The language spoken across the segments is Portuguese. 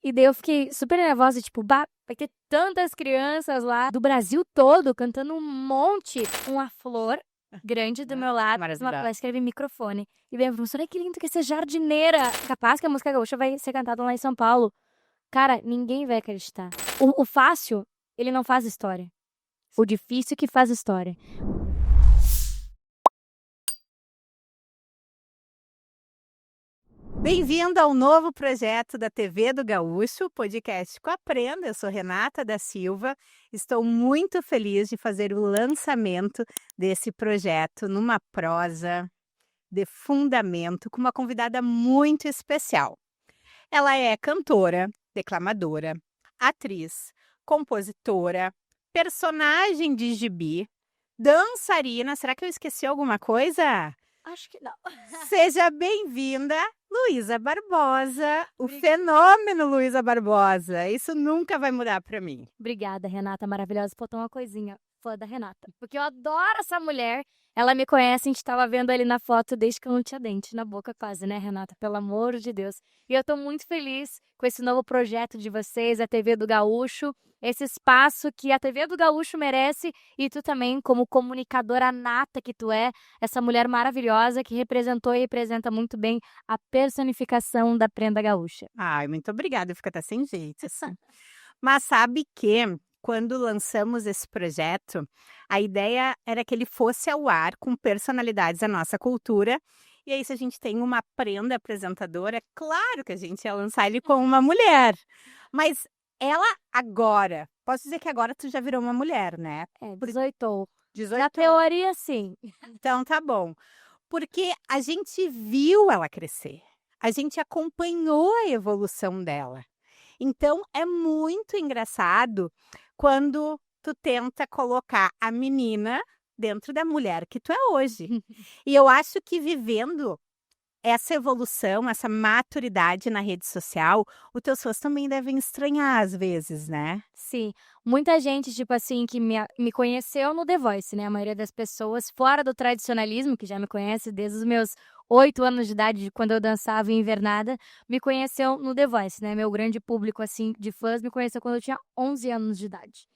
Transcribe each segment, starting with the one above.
E daí eu fiquei super nervosa, tipo, bah, vai ter tantas crianças lá do Brasil todo cantando um monte. Uma flor grande do meu lado, uma Maravilhosa. ela escreve microfone. E daí a professora, ai, que lindo que essa jardineira. Capaz que a música gaúcha vai ser cantada lá em São Paulo. Cara, ninguém vai acreditar. O fácil, ele não faz história. O difícil que faz história. Bem-vindo ao novo projeto da TV do Gaúcho, podcast com Aprenda. Eu sou Renata da Silva. Estou muito feliz de fazer o lançamento desse projeto numa prosa de fundamento com uma convidada muito especial. Ela é cantora, declamadora, atriz, compositora, personagem de gibi, dançarina. Será que eu esqueci alguma coisa? Acho que não. Seja bem-vinda, Luísa Barbosa, o fenômeno Luísa Barbosa. Isso nunca vai mudar para mim. Obrigada, Renata, maravilhosa. Faltou uma coisinha, fã da Renata. Porque eu adoro essa mulher. Ela me conhece, a gente tava vendo ali na foto desde que eu não tinha dente na boca quase, né, Renata? Pelo amor de Deus. E eu tô muito feliz com esse novo projeto de vocês, a TV do Gaúcho. Esse espaço que a TV do Gaúcho merece e tu também, como comunicadora nata que tu é, essa mulher maravilhosa que representou e representa muito bem a personificação da prenda gaúcha. Ai, muito obrigada, eu fico até sem jeito, assim. Mas sabe que, quando lançamos esse projeto, a ideia era que ele fosse ao ar com personalidades da nossa cultura. E aí, se a gente tem uma prenda apresentadora, é claro que a gente ia lançar ele com uma mulher. Mas ela agora, posso dizer que agora tu já virou uma mulher, né? É, 18. 18 Na teoria, sim. Então tá bom. Porque a gente viu ela crescer, a gente acompanhou a evolução dela. Então é muito engraçado quando tu tenta colocar a menina dentro da mulher que tu é hoje. E eu acho que vivendo essa evolução, essa maturidade na rede social, os teus fãs também devem estranhar às vezes, né? Sim. Muita gente, tipo assim, que me conheceu no The Voice, né? A maioria das pessoas, fora do tradicionalismo, que já me conhece desde os meus 8 anos de idade, de quando eu dançava em Invernada, me conheceu no The Voice, né? Meu grande público, assim, de fãs me conheceu quando eu tinha 11 anos de idade.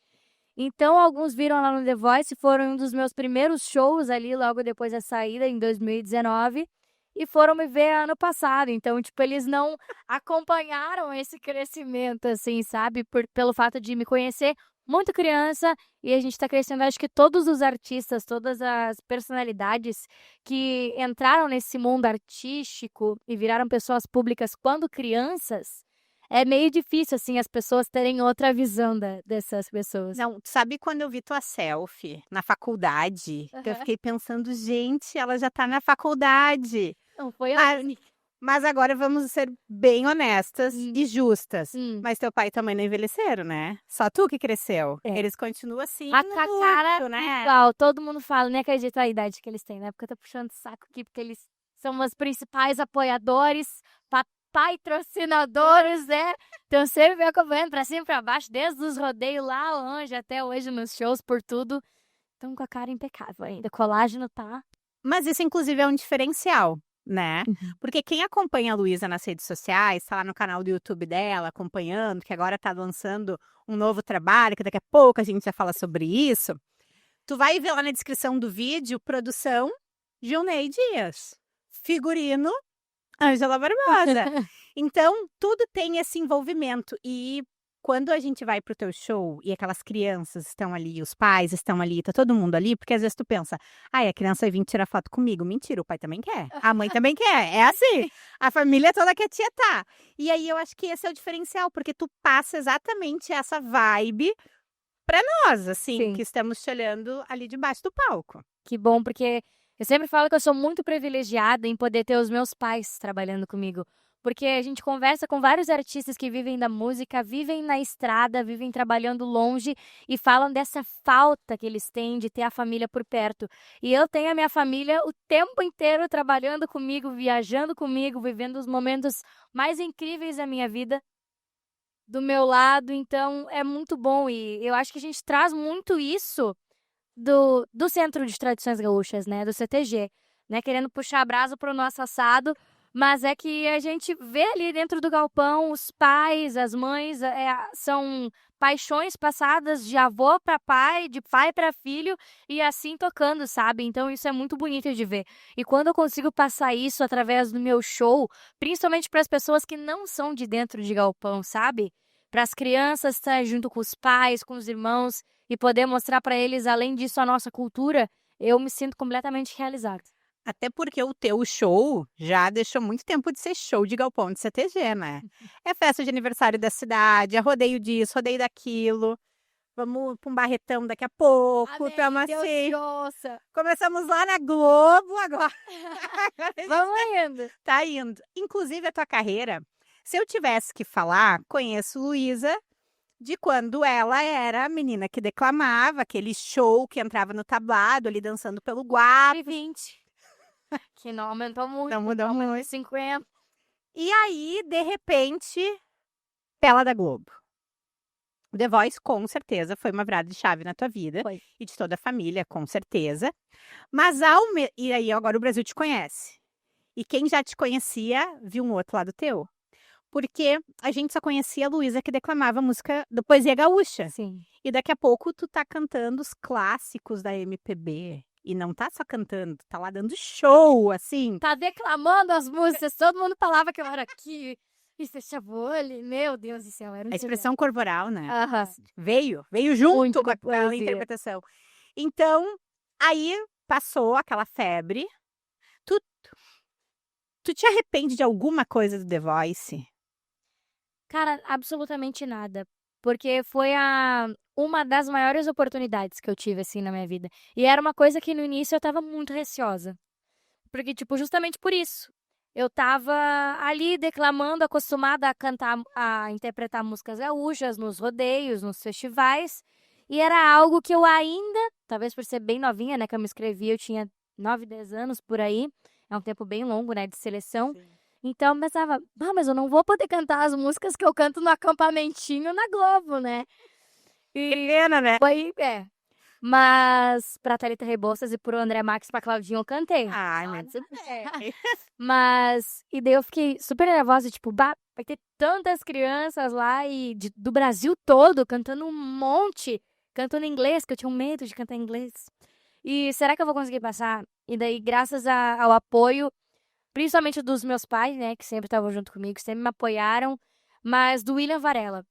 Então, alguns viram lá no The Voice, foram um dos meus primeiros shows ali, logo depois da saída, em 2019, e foram me ver ano passado. Então, tipo, eles não acompanharam esse crescimento, assim, sabe? Pelo fato de me conhecer muito criança, e a gente tá crescendo. Acho que todos os artistas, todas as personalidades que entraram nesse mundo artístico e viraram pessoas públicas quando crianças, é meio difícil, assim, as pessoas terem outra visão dessas pessoas. Não, sabe quando eu vi tua selfie na faculdade, que eu Aham. fiquei pensando: "Gente, ela já tá na faculdade". Não, foi Mas assim. mas agora vamos ser bem honestas Hum, e justas, hum. mas teu pai e tua mãe não envelheceram, né? Só tu que cresceu. É. Eles continuam assim A no com a cara luto, né? igual, todo mundo fala, nem acredito a idade que eles têm, né, porque eu tô puxando saco aqui, porque eles são meus principais apoiadores, patrocinadores, né, estão sempre me acompanhando pra cima e pra baixo, desde os rodeios lá longe até hoje nos shows, por tudo. Estão com a cara impecável ainda, colágeno tá. Mas isso inclusive é um diferencial, né? Uhum. Porque quem acompanha a Luísa nas redes sociais, tá lá no canal do YouTube dela acompanhando, que agora tá lançando um novo trabalho, que daqui a pouco a gente já fala sobre isso. Tu vai ver lá na descrição do vídeo, produção Gilney Dias, figurino Ângela Barbosa. Então, tudo tem esse envolvimento. E quando a gente vai pro teu show e aquelas crianças estão ali, os pais estão ali, tá todo mundo ali, porque às vezes tu pensa, ai, a criança vai vir tirar foto comigo. Mentira, o pai também quer, a mãe também quer. É assim, a família toda quer tietar. E aí eu acho que esse é o diferencial, porque tu passa exatamente essa vibe pra nós, assim, Sim. que estamos te olhando ali debaixo do palco. Que bom, porque eu sempre falo que eu sou muito privilegiada em poder ter os meus pais trabalhando comigo. Porque a gente conversa com vários artistas que vivem da música, vivem na estrada, vivem trabalhando longe e falam dessa falta que eles têm de ter a família por perto. E eu tenho a minha família o tempo inteiro trabalhando comigo, viajando comigo, vivendo os momentos mais incríveis da minha vida do meu lado. Então é muito bom e eu acho que a gente traz muito isso do Centro de Tradições Gaúchas, né, do CTG, né, querendo puxar a brasa para o nosso assado, Mas é que a gente vê ali dentro do galpão os pais, as mães, são paixões passadas de avô para pai, de pai para filho, e assim tocando, sabe? Então isso é muito bonito de ver. E quando eu consigo passar isso através do meu show, principalmente para as pessoas que não são de dentro de galpão, sabe? Para as crianças estar junto com os pais, com os irmãos, e poder mostrar para eles, além disso, a nossa cultura, eu me sinto completamente realizada. Até porque o teu show já deixou muito tempo de ser show de galpão de CTG, né? É festa de aniversário da cidade, é rodeio disso, rodeio daquilo. Vamos para um barretão daqui a pouco, tamo assim. Começamos lá na Globo, agora Vamos indo. tá indo. Inclusive a tua carreira, se eu tivesse que falar, conheço Luísa de quando ela era a menina que declamava, aquele show que entrava no tablado ali dançando pelo guapo. 20. Que não aumentou muito. Não mudou aumentou muito. 50. E aí, de repente, tela da Globo. O The Voice, com certeza, foi uma virada de chave na tua vida. Foi. E de toda a família, com certeza. Mas e aí, agora o Brasil te conhece. E quem já te conhecia, viu um outro lado teu. Porque a gente só conhecia a Luísa que declamava música do Poesia Gaúcha. Sim. E daqui a pouco tu tá cantando os clássicos da MPB. E não tá só cantando, tá lá dando show, assim. Tá declamando as músicas, todo mundo falava que eu era aqui. E fechava o olho, meu Deus do céu, era um A expressão corporal, né? Aham. Veio junto Muito com da aquela poesia. interpretação. Então, aí passou aquela febre. Tu te arrepende de alguma coisa do The Voice? Cara, absolutamente nada. Porque foi uma das maiores oportunidades que eu tive, assim, na minha vida. E era uma coisa que no início eu tava muito receosa. Porque, tipo, justamente por isso. Eu tava ali declamando, acostumada a cantar, a interpretar músicas gaúchas nos rodeios, nos festivais. E era algo que eu ainda, talvez por ser bem novinha, né, que eu me inscrevi, eu tinha 9, 10 anos por aí. É um tempo bem longo, né, de seleção. Sim. Então eu pensava, mas eu não vou poder cantar as músicas que eu canto no acampamentinho na Globo, né? Que pena, né? Foi, Mas pra Thalita Rebouças e pro André Max e pra Claudinho eu cantei. Ai, mas tudo bem. E daí eu fiquei super nervosa, tipo, vai ter tantas crianças lá e do Brasil todo cantando um monte, cantando em inglês, que eu tinha um medo de cantar em inglês. E será que eu vou conseguir passar? E daí, graças ao apoio, principalmente dos meus pais, né, que sempre estavam junto comigo, sempre me apoiaram, mas do William Varela,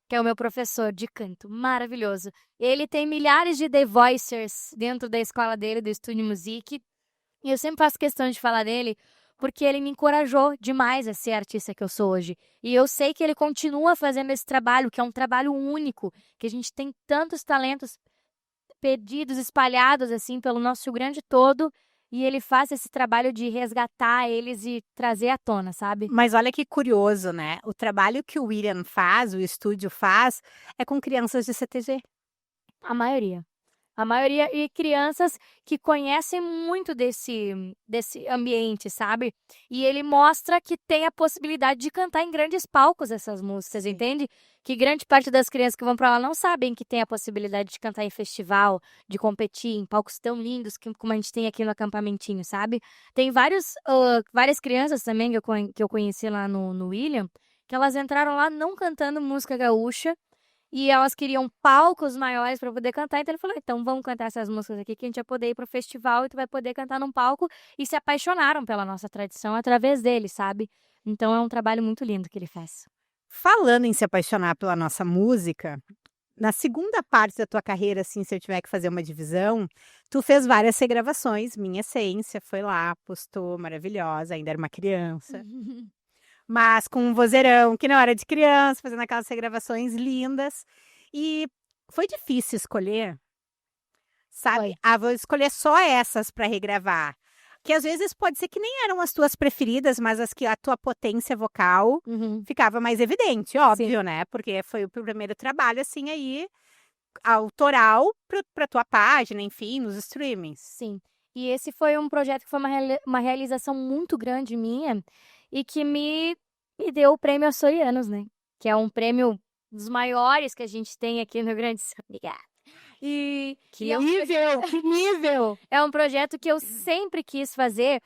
que é o meu professor de canto, maravilhoso. Ele tem milhares de The Voicers dentro da escola dele, do Estúdio Music, e eu sempre faço questão de falar dele, porque ele me encorajou demais a ser a artista que eu sou hoje. E eu sei que ele continua fazendo esse trabalho, que é um trabalho único, que a gente tem tantos talentos perdidos, espalhados, assim, pelo nosso Rio Grande todo, e ele faz esse trabalho de resgatar eles e trazer à tona, sabe? Mas olha que curioso, né? O trabalho que o William faz, o estúdio faz, é com crianças de CTG. A maioria. A maioria, e crianças que conhecem muito desse ambiente, sabe? E ele mostra que tem a possibilidade de cantar em grandes palcos essas músicas, entende? Que grande parte das crianças que vão pra lá não sabem que tem a possibilidade de cantar em festival, de competir em palcos tão lindos como a gente tem aqui no acampamentinho, sabe? Tem várias crianças também que eu conheci lá no William, que elas entraram lá não cantando música gaúcha, e elas queriam palcos maiores para poder cantar, então ele falou, então vamos cantar essas músicas aqui que a gente vai poder ir pro festival e tu vai poder cantar num palco, e se apaixonaram pela nossa tradição através dele, sabe? Então é um trabalho muito lindo que ele faz. Falando em se apaixonar pela nossa música, na segunda parte da tua carreira, assim, se eu tiver que fazer uma divisão, tu fez várias regravações, Minha Essência, foi lá, postou, maravilhosa, ainda era uma criança. Mas com um vozeirão, que não era de criança, fazendo aquelas regravações lindas. E foi difícil escolher, sabe? Foi. Vou escolher só essas para regravar. Que às vezes pode ser que nem eram as tuas preferidas, mas as que a tua potência vocal ficava mais evidente, óbvio, né? Porque foi o primeiro trabalho, assim, aí, autoral pra tua página, enfim, nos streamings. Sim. E esse foi um projeto que foi uma realização muito grande minha e que me deu o prêmio Açorianos, né? Que é um prêmio dos maiores que a gente tem aqui no Rio Grande do Sul. Obrigada. Que nível! Que nível! É um projeto que eu sempre quis fazer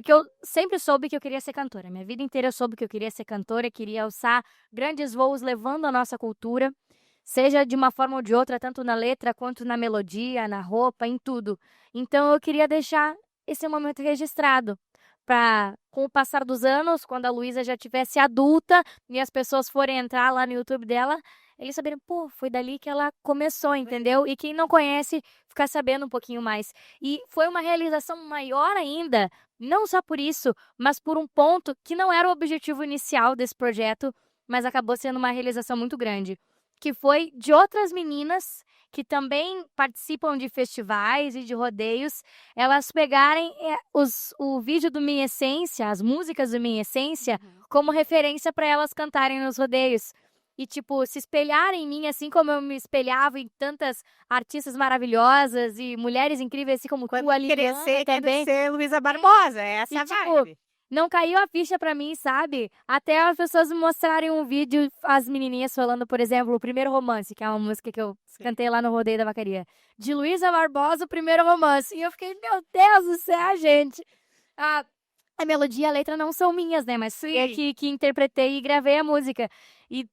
Porque eu sempre soube que eu queria ser cantora. Minha vida inteira eu soube que eu queria ser cantora, queria alçar grandes voos levando a nossa cultura, seja de uma forma ou de outra, tanto na letra quanto na melodia, na roupa, em tudo. Então eu queria deixar esse momento registrado para, com o passar dos anos, quando a Luísa já tivesse adulta e as pessoas forem entrar lá no YouTube dela, eles saberem, pô, foi dali que ela começou, entendeu? E quem não conhece, ficar sabendo um pouquinho mais. E foi uma realização maior ainda, não só por isso, mas por um ponto que não era o objetivo inicial desse projeto, mas acabou sendo uma realização muito grande, que foi de outras meninas que também participam de festivais e de rodeios, elas pegarem o vídeo do Minha Essência, as músicas do Minha Essência, como referência para elas cantarem nos rodeios. E, tipo, se espelharem em mim, assim como eu me espelhava em tantas artistas maravilhosas e mulheres incríveis, assim como Quando tu, a Liliana também. quer ser Luísa Barbosa, essa E, é a tipo, vibe. não caiu a ficha pra mim, sabe? Até as pessoas me mostrarem um vídeo, as menininhas falando, por exemplo, o Primeiro Romance, que é uma música que eu cantei lá no Rodeio da Vacaria. De Luísa Barbosa, o Primeiro Romance. E eu fiquei, meu Deus do céu, gente. A melodia e a letra não são minhas, né? Mas fui eu que interpretei e gravei a música. E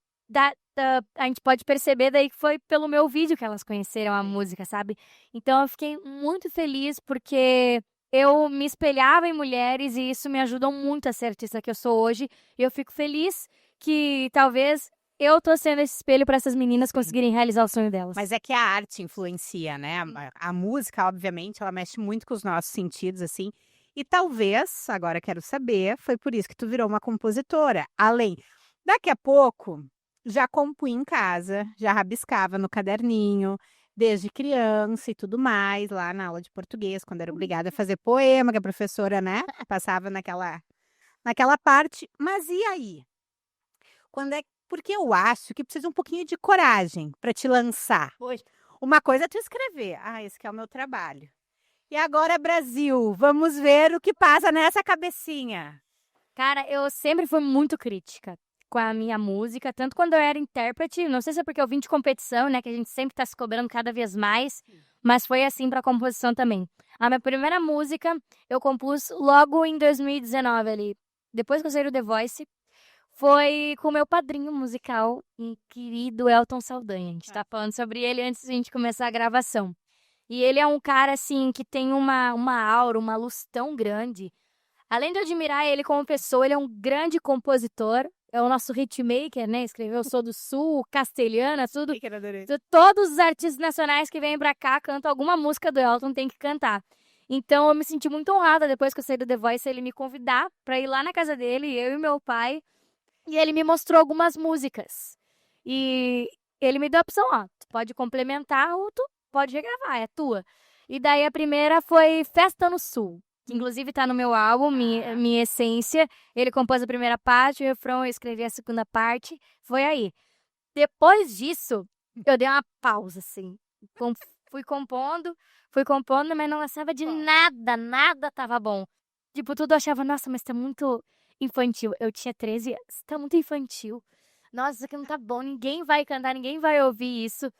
a gente pode perceber daí que foi pelo meu vídeo que elas conheceram a música, sabe? Então eu fiquei muito feliz porque eu me espelhava em mulheres e isso me ajudou muito a ser artista que eu sou hoje. E eu fico feliz que talvez eu tô sendo esse espelho para essas meninas conseguirem realizar o sonho delas. Mas é que a arte influencia, né? A música, obviamente, ela mexe muito com os nossos sentidos, assim. E talvez, agora quero saber, foi por isso que tu virou uma compositora. Além, daqui a pouco, já compunha em casa, já rabiscava no caderninho, desde criança e tudo mais, lá na aula de português, quando era obrigada a fazer poema, que a professora, né, passava naquela parte. Mas e aí? Porque eu acho que precisa um pouquinho de coragem para te lançar. Pois. Uma coisa é tu escrever, esse que é o meu trabalho. E agora, Brasil, vamos ver o que passa nessa cabecinha. Cara, eu sempre fui muito crítica com a minha música, tanto quando eu era intérprete, não sei se é porque eu vim de competição, né, que a gente sempre tá se cobrando cada vez mais, mas foi assim pra composição também. A minha primeira música eu compus logo em 2019 ali, depois que eu saí do The Voice, foi com o meu padrinho musical, querido Elton Saldanha. A gente tá falando sobre ele antes da gente começar a gravação. E ele é um cara, assim, que tem uma aura, uma luz tão grande. Além de eu admirar ele como pessoa, ele é um grande compositor. É o nosso hitmaker, né? Escreveu Sou do Sul, Castelhana, tudo. Todos os artistas nacionais que vêm pra cá cantam alguma música do Elton, tem que cantar. Então eu me senti muito honrada depois que eu saí do The Voice, ele me convidar pra ir lá na casa dele, eu e meu pai. E ele me mostrou algumas músicas. E ele me deu a opção, tu pode complementar ou tu pode regravar, é tua. E daí a primeira foi Festa no Sul, que inclusive tá no meu álbum, Minha Essência. Ele compôs a primeira parte, o refrão, eu escrevi a segunda parte, foi aí. Depois disso, eu dei uma pausa, assim. Fui compondo, mas não lançava de nada tava bom. Tipo, tudo eu achava, nossa, mas tá muito infantil. Eu tinha 13 anos, tá muito infantil. Nossa, isso aqui não tá bom, ninguém vai cantar, ninguém vai ouvir isso.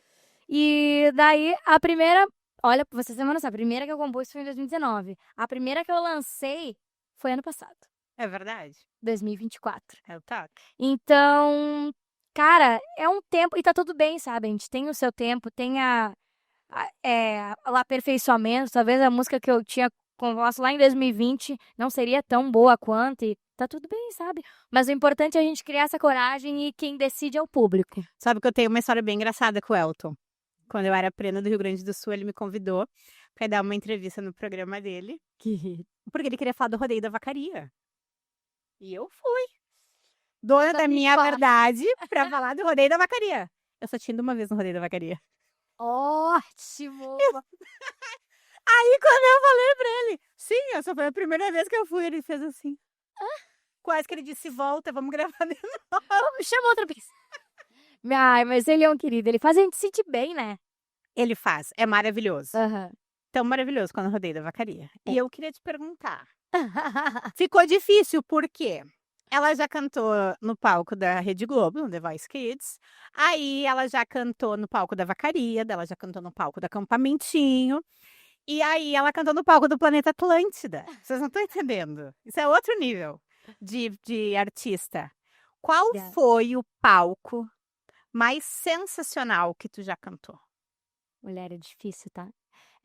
E daí, a primeira, olha, pra vocês terem uma noção, a primeira que eu compus foi em 2019. A primeira que eu lancei foi ano passado, É verdade. 2024. É o toque. Então, cara, é um tempo, e tá tudo bem, sabe? A gente tem o seu tempo, tem o aperfeiçoamento. Talvez a música que eu tinha composto lá em 2020 não seria tão boa quanto, e tá tudo bem, sabe? Mas o importante é a gente criar essa coragem e quem decide é o público. Sabe que eu tenho uma história bem engraçada com o Elton. Quando eu era plena do Rio Grande do Sul, ele me convidou para dar uma entrevista no programa dele, porque ele queria falar do Rodeio da Vacaria. E eu fui. Dona da minha verdade para falar do Rodeio da Vacaria. Eu só tinha ido uma vez no Rodeio da Vacaria. Ótimo! Aí quando eu falei pra ele, sim, essa foi a primeira vez que eu fui, ele fez assim. Quase que ele disse, volta, vamos gravar de novo. Chama outra vez. Ai, mas ele é um querido, ele faz a gente sentir bem, né? Ele faz, é maravilhoso. Aham. Tão maravilhoso quando eu Rodeio da Vacaria. E eu queria te perguntar, ficou difícil por quê? Ela já cantou no palco da Rede Globo, no The Voice Kids. Aí ela já cantou no palco da Vacaria, ela já cantou no palco do Acampamentinho. E aí ela cantou no palco do Planeta Atlântida. Vocês não estão entendendo. Isso é outro nível de artista. Qual Yeah. foi o palco mais sensacional que tu já cantou? Mulher, é difícil, tá?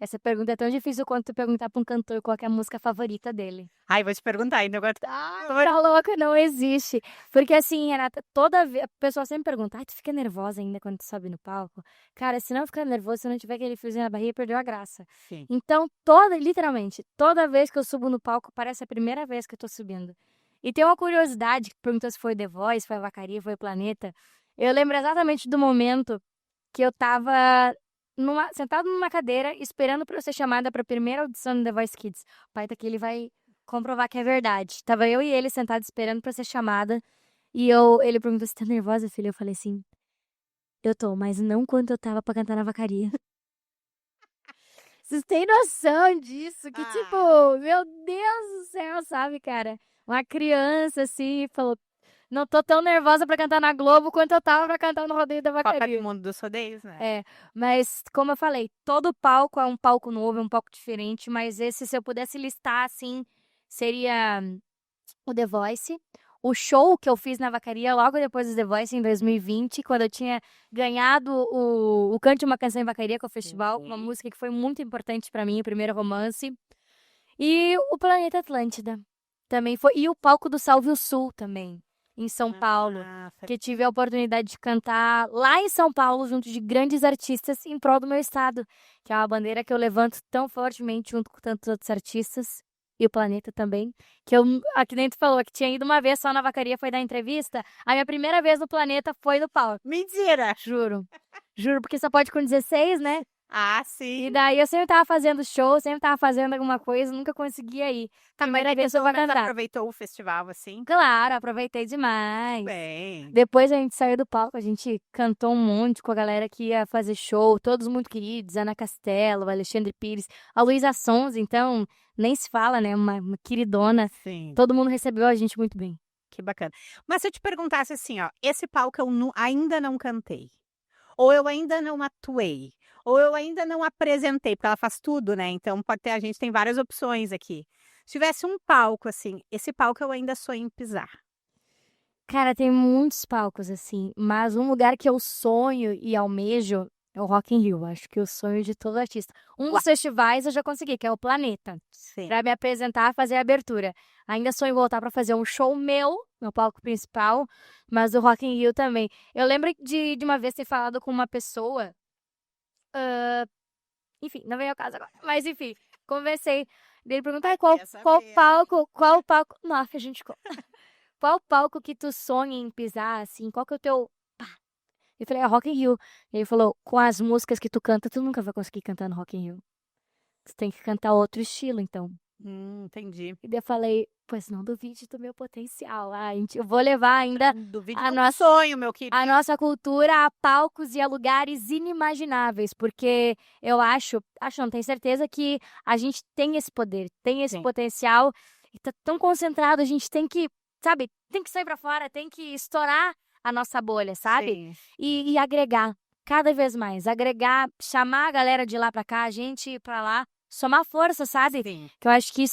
Essa pergunta é tão difícil quanto tu perguntar pra um cantor qual que é a música favorita dele. Ai, vou te perguntar ainda agora. Tá louca, não existe. Porque assim, Renata, toda vez. A pessoa sempre pergunta, ai, tu fica nervosa ainda quando tu sobe no palco? Cara, se não ficar nervoso, se não tiver aquele friozinho na barriga, perdeu a graça. Sim. Então, literalmente, toda vez que eu subo no palco, parece a primeira vez que eu tô subindo. E tem uma curiosidade, que perguntou se foi The Voice, foi a Vacaria, foi o Planeta. Eu lembro exatamente do momento que eu tava sentado numa cadeira, esperando pra eu ser chamada pra primeira audição do The Voice Kids. O pai tá aqui, ele vai comprovar que é verdade. Tava eu e ele sentados esperando pra ser chamada. E ele perguntou, você tá nervosa, filha? Eu falei assim, eu tô, mas não quanto eu tava pra cantar na Vacaria. Vocês têm noção disso? Que tipo, meu Deus do céu, sabe, cara? Uma criança, assim, falou, não tô tão nervosa pra cantar na Globo quanto eu tava pra cantar no Rodeio da Copa Vacaria. do Mundo dos Rodeios, né? É, mas como eu falei, todo palco é um palco novo, é um palco diferente, mas esse, se eu pudesse listar, assim, seria o The Voice. O show que eu fiz na Vacaria logo depois do The Voice, em 2020, quando eu tinha ganhado o Cante Uma Canção em Vacaria, com o festival, uma música que foi muito importante pra mim, o primeiro romance. E o Planeta Atlântida também foi. E o palco do Salve o Sul também, em São Paulo. Que tive a oportunidade de cantar lá em São Paulo, junto de grandes artistas, em prol do meu estado. Que é uma bandeira que eu levanto tão fortemente, junto com tantos outros artistas. E o Planeta também. Que eu, aqui dentro falou que tinha ido uma vez só na Vacaria, foi dar entrevista. A minha primeira vez no Planeta foi no palco. Mentira! Juro. Juro, porque só pode com 16, né? Ah, sim. E daí eu sempre tava fazendo show, sempre tava fazendo alguma coisa, nunca conseguia ir. Primeira vez eu vou cantar. Aproveitou o festival, assim? Claro, aproveitei demais. Bem. Depois a gente saiu do palco, a gente cantou um monte com a galera que ia fazer show, todos muito queridos, Ana Castelo, Alexandre Pires, a Luísa Sonza, então nem se fala, né? Uma queridona. Sim. Todo mundo recebeu a gente muito bem. Que bacana. Mas se eu te perguntasse assim, ó, esse palco eu ainda não cantei, ou eu ainda não atuei, ou eu ainda não apresentei, porque ela faz tudo, né? Então a gente tem várias opções aqui. Se tivesse um palco, assim, esse palco eu ainda sonho em pisar. Cara, tem muitos palcos, assim, mas um lugar que eu sonho e almejo é o Rock in Rio. Acho que o sonho de todo artista. Um dos festivais eu já consegui, que é o Planeta. Sim. Pra me apresentar, fazer a abertura. Ainda sonho em voltar pra fazer um show meu palco principal, mas o Rock in Rio também. Eu lembro de uma vez ter falado com uma pessoa, enfim, não veio ao caso agora, mas enfim, conversei. Ele perguntou, qual palco, nossa, a gente, qual palco que tu sonha em pisar, assim, qual que é o teu, eu falei, é Rock in Rio. Ele falou, com as músicas que tu canta, tu nunca vai conseguir cantar no Rock in Rio. Tu tem que cantar outro estilo, então. Entendi. E daí eu falei, pois não duvide do meu potencial. Eu vou levar ainda sonho, meu querido. A nossa cultura a palcos e a lugares inimagináveis. Porque eu não tenho certeza que a gente tem esse poder, tem esse potencial. E tá tão concentrado, a gente tem que, sabe, tem que sair pra fora, tem que estourar a nossa bolha, sabe? E agregar cada vez mais. Agregar, chamar a galera de lá pra cá, a gente ir pra lá. Somar força, sabe? Sim. Que eu acho que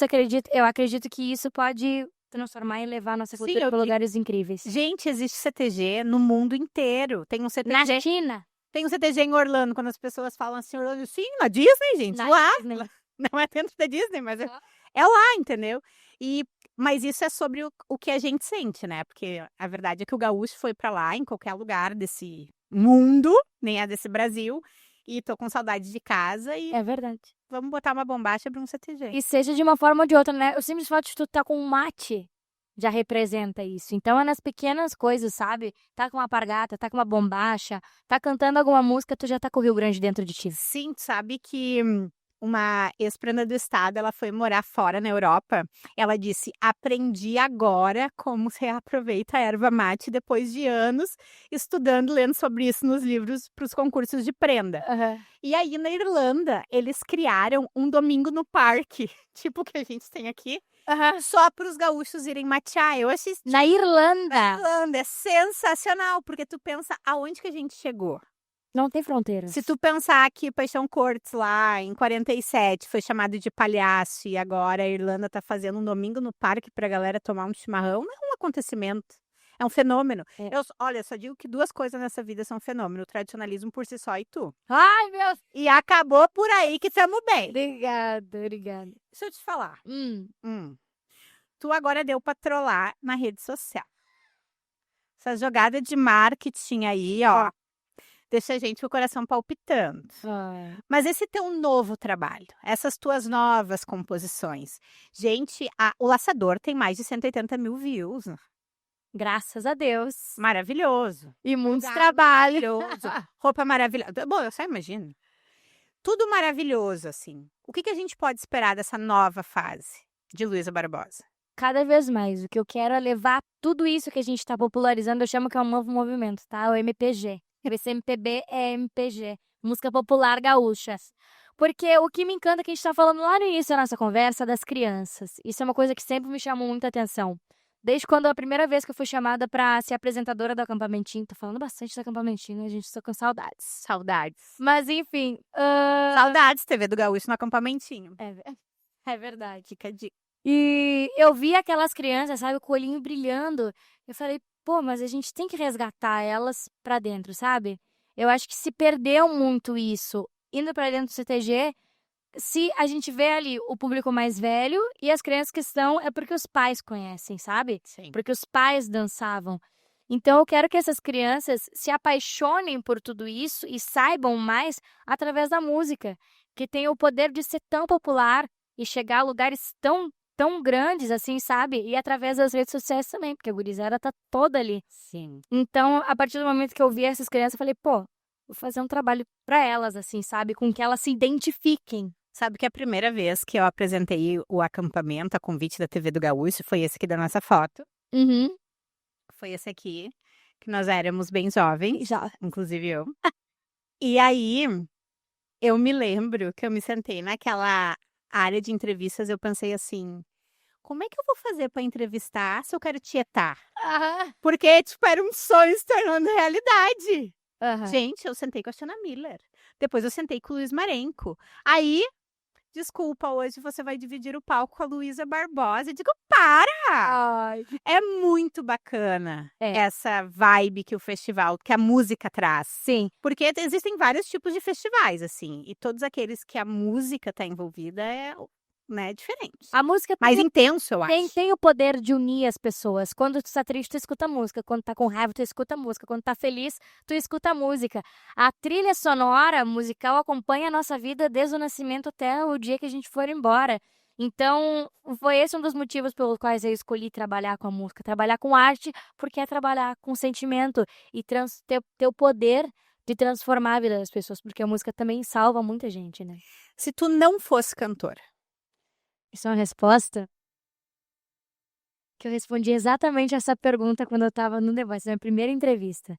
eu acredito que isso pode transformar e levar a nossa cultura para lugares incríveis. Gente, existe CTG no mundo inteiro. Tem um CTG. Na China? Tem um CTG em Orlando, quando as pessoas falam assim, Orlando, sim, na Disney, gente, lá. Disney. Não é dentro da Disney, mas é lá, entendeu? Mas isso é sobre o que a gente sente, né? Porque a verdade é que o gaúcho foi pra lá, em qualquer lugar desse mundo, nem é desse Brasil. E tô com saudade de casa e... É verdade. Vamos botar uma bombacha pra um CTG. E seja de uma forma ou de outra, né? O simples fato de tu estar com um mate já representa isso. Então é nas pequenas coisas, sabe? Tá com uma alpargata, tá com uma bombacha, tá cantando alguma música, tu já tá com o Rio Grande dentro de ti. Sim, tu sabe que uma ex-prenda do estado, ela foi morar fora na Europa. Ela disse, aprendi agora como se reaproveita a erva mate depois de anos estudando, lendo sobre isso nos livros para os concursos de prenda. E aí, na Irlanda, eles criaram um domingo no parque, tipo o que a gente tem aqui, só para os gaúchos irem matear. Eu achei... Na Irlanda? Na Irlanda, é sensacional, porque tu pensa aonde que a gente chegou. Não tem fronteiras. Se tu pensar que Paixão Cortes lá em 47 foi chamado de palhaço e agora a Irlanda tá fazendo um domingo no parque pra galera tomar um chimarrão, não é um acontecimento. É um fenômeno. É. Olha, só digo que duas coisas nessa vida são fenômeno: o tradicionalismo por si só e tu. Ai, meu... E acabou por aí que tamo bem. Obrigada. Deixa eu te falar. Tu agora deu pra trollar na rede social. Essa jogada de marketing aí, ó, deixa a gente com o coração palpitando. Ai. Mas esse teu novo trabalho, essas tuas novas composições. Gente, o Laçador tem mais de 180 mil views. Graças a Deus. Maravilhoso. E muitos Lugar trabalhos. maravilhoso. Roupa maravilhosa. Bom, eu só imagino. Tudo maravilhoso, assim. O que a gente pode esperar dessa nova fase de Luísa Barbosa? Cada vez mais. O que eu quero é levar tudo isso que a gente está popularizando, eu chamo que é um novo movimento, tá? O MPG. Esse MPB é MPG. Música Popular Gaúcha. Porque o que me encanta é que a gente está falando lá no início da nossa conversa das crianças. Isso é uma coisa que sempre me chamou muita atenção. Desde quando a primeira vez que eu fui chamada para ser apresentadora do Acampamentinho. Tô falando bastante do Acampamentinho, a gente tá com saudades. Saudades. Mas enfim. Saudades, TV do Gaúcho no Acampamentinho. É verdade. Fica a dica. E eu vi aquelas crianças, sabe, com o olhinho brilhando. Eu falei, pô, mas a gente tem que resgatar elas pra dentro, sabe? Eu acho que se perdeu muito isso. Indo pra dentro do CTG, se a gente vê ali o público mais velho e as crianças que estão, é porque os pais conhecem, sabe? Sim. Porque os pais dançavam. Então eu quero que essas crianças se apaixonem por tudo isso e saibam mais através da música, que tem o poder de ser tão popular e chegar a lugares tão grandes assim, sabe? E através das redes sociais também, porque a gurizada tá toda ali. Sim. Então, a partir do momento que eu vi essas crianças, eu falei, pô, vou fazer um trabalho pra elas, assim, sabe? Com que elas se identifiquem. Sabe que a primeira vez que eu apresentei o acampamento, a convite da TV do Gaúcho, foi esse aqui da nossa foto. Foi esse aqui, que nós éramos bem jovens, Já. inclusive eu. E aí, eu me lembro que eu me sentei naquela área de entrevistas, eu pensei assim, como é que eu vou fazer para entrevistar se eu quero tietar? Porque, tipo, era um sonho se tornando realidade. Gente, eu sentei com a Xana Miller. Depois eu sentei com o Luiz Marenco. Aí, desculpa, hoje você vai dividir o palco com a Luísa Barbosa. Eu digo, para! Ai. É muito bacana É. essa vibe que o festival, que a música traz. Sim. Porque existem vários tipos de festivais, assim. E todos aqueles que a música tá envolvida é, né, diferente. A música Mais intenso, eu acho. tem o poder de unir as pessoas. Quando tu tá triste, tu escuta música. Quando tá com raiva, tu escuta música. Quando tá feliz, tu escuta música. A trilha sonora musical acompanha a nossa vida desde o nascimento até o dia que a gente for embora. Então, foi esse um dos motivos pelos quais eu escolhi trabalhar com a música. Trabalhar com arte, porque é trabalhar com sentimento. E ter o poder de transformar a vida das pessoas. Porque a música também salva muita gente, né? Se tu não fosse cantora, Isso é uma resposta que eu respondi exatamente essa pergunta quando eu estava no The Voice, na minha primeira entrevista.